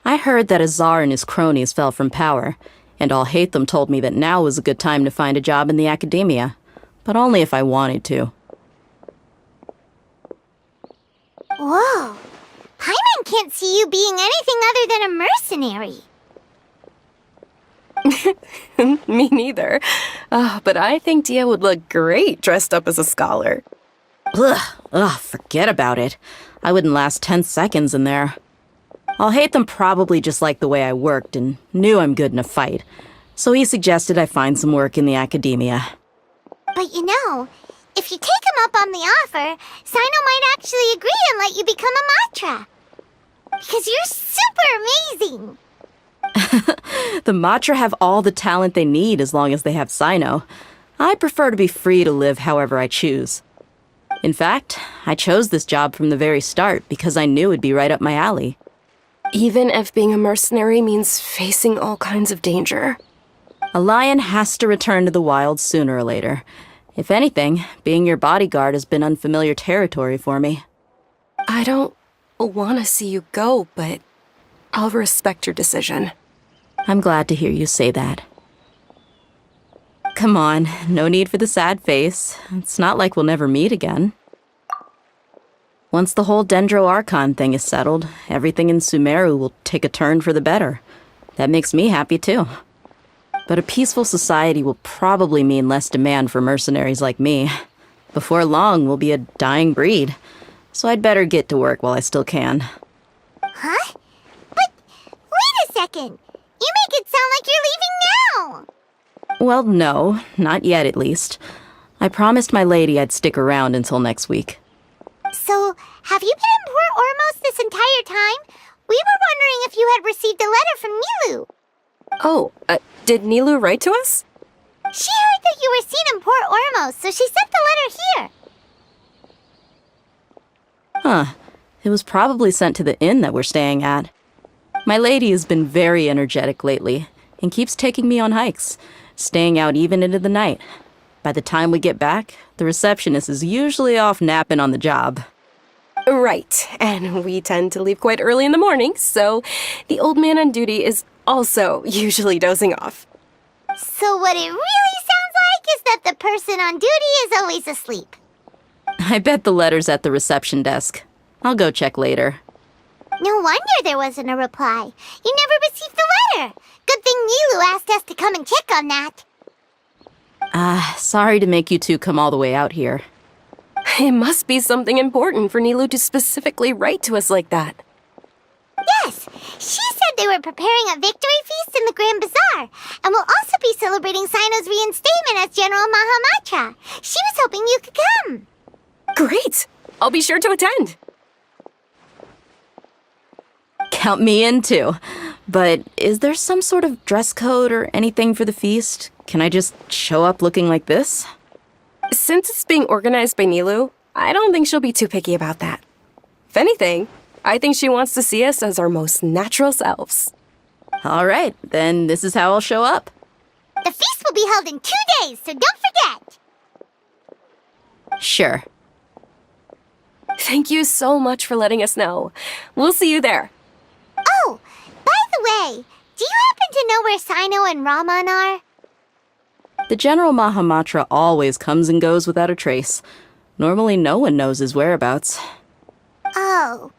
K: I heard that Azar and his cronies fell from power, and Alhaitham told me that now was a good time to find a job in the Academia, but only if I wanted to.
I: Whoa. Paimon can't see you being anything other than a mercenary.
U: Me neither. But I think Dia would look great dressed up as a scholar.
K: Ugh, forget about it. I wouldn't last 10 seconds in there. Alhaitham probably just liked the way I worked and knew I'm good in a fight, so he suggested I find some work in the Academia.
I: But you know, if you take him up on the offer, Sino might actually agree and let you become a Matra. Because you're super amazing.
K: The Matra have all the talent they need as long as they have Sino. I prefer to be free to live however I choose. In fact, I chose this job from the very start because I knew it'd be right up my alley.
U: Even if being a mercenary means facing all kinds of danger.
K: A lion has to return to the wild sooner or later. If anything, being your bodyguard has been unfamiliar territory for me.
U: I don't want to see you go, but I'll respect your decision.
K: I'm glad to hear you say that. Come on, no need for the sad face. It's not like we'll never meet again. Once the whole Dendro Archon thing is settled, everything in Sumeru will take a turn for the better. That makes me happy too. But a peaceful society will probably mean less demand for mercenaries like me. Before long, we'll be a dying breed. So I'd better get to work while I still can.
I: Huh? But wait a second. You make it sound like you're leaving now.
K: Well, no, not yet at least. I promised my lady I'd stick around until next week.
I: So, have you been in Port Ormos this entire time? We were wondering if you had received a letter from Nilu.
U: Oh, did Nilu write to us?
I: She heard that you were seen in Port Ormos, so she sent the letter here.
K: Huh. It was probably sent to the inn that we're staying at. My lady has been very energetic lately and keeps taking me on hikes, staying out even into the night. By the time we get back, the receptionist is usually off napping on the job.
U: Right, and we tend to leave quite early in the morning, so the old man on duty is also usually dozing off.
I: So what it really sounds like is that the person on duty is always asleep.
K: I bet the letter's at the reception desk. I'll go check later.
I: No wonder there wasn't a reply. You never received the letter. Good thing Nilu asked us to come and check on that.
K: Sorry to make you two come all the way out here.
U: It must be something important for Nilu to specifically write to us like that.
I: Yes, she said they were preparing a victory feast in the Grand Bazaar, and will also be celebrating Sino's reinstatement as General Mahamatra. She was hoping you could come.
U: Great! I'll be sure to attend.
K: Count me in too. But is there some sort of dress code or anything for the feast? Can I just show up looking like this?
U: Since it's being organized by Nilu, I don't think she'll be too picky about that. If anything, I think she wants to see us as our most natural selves.
K: All right, then this is how I'll show up.
I: The feast will be held in 2 days, so don't forget!
K: Sure.
U: Thank you so much for letting us know. We'll see you there.
I: Oh, by the way, do you happen to know where Sino and Raman are?
K: The General Mahamatra always comes and goes without a trace. Normally no one knows his whereabouts.
I: Oh.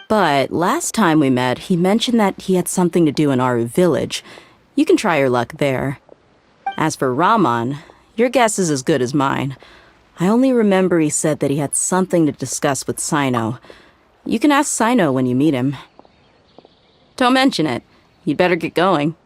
K: But last time we met, he mentioned that he had something to do in our village. You can try your luck there. As for Raman, your guess is as good as mine. I only remember he said that he had something to discuss with Sino. You can ask Sino when you meet him. Don't mention it. You'd better get going.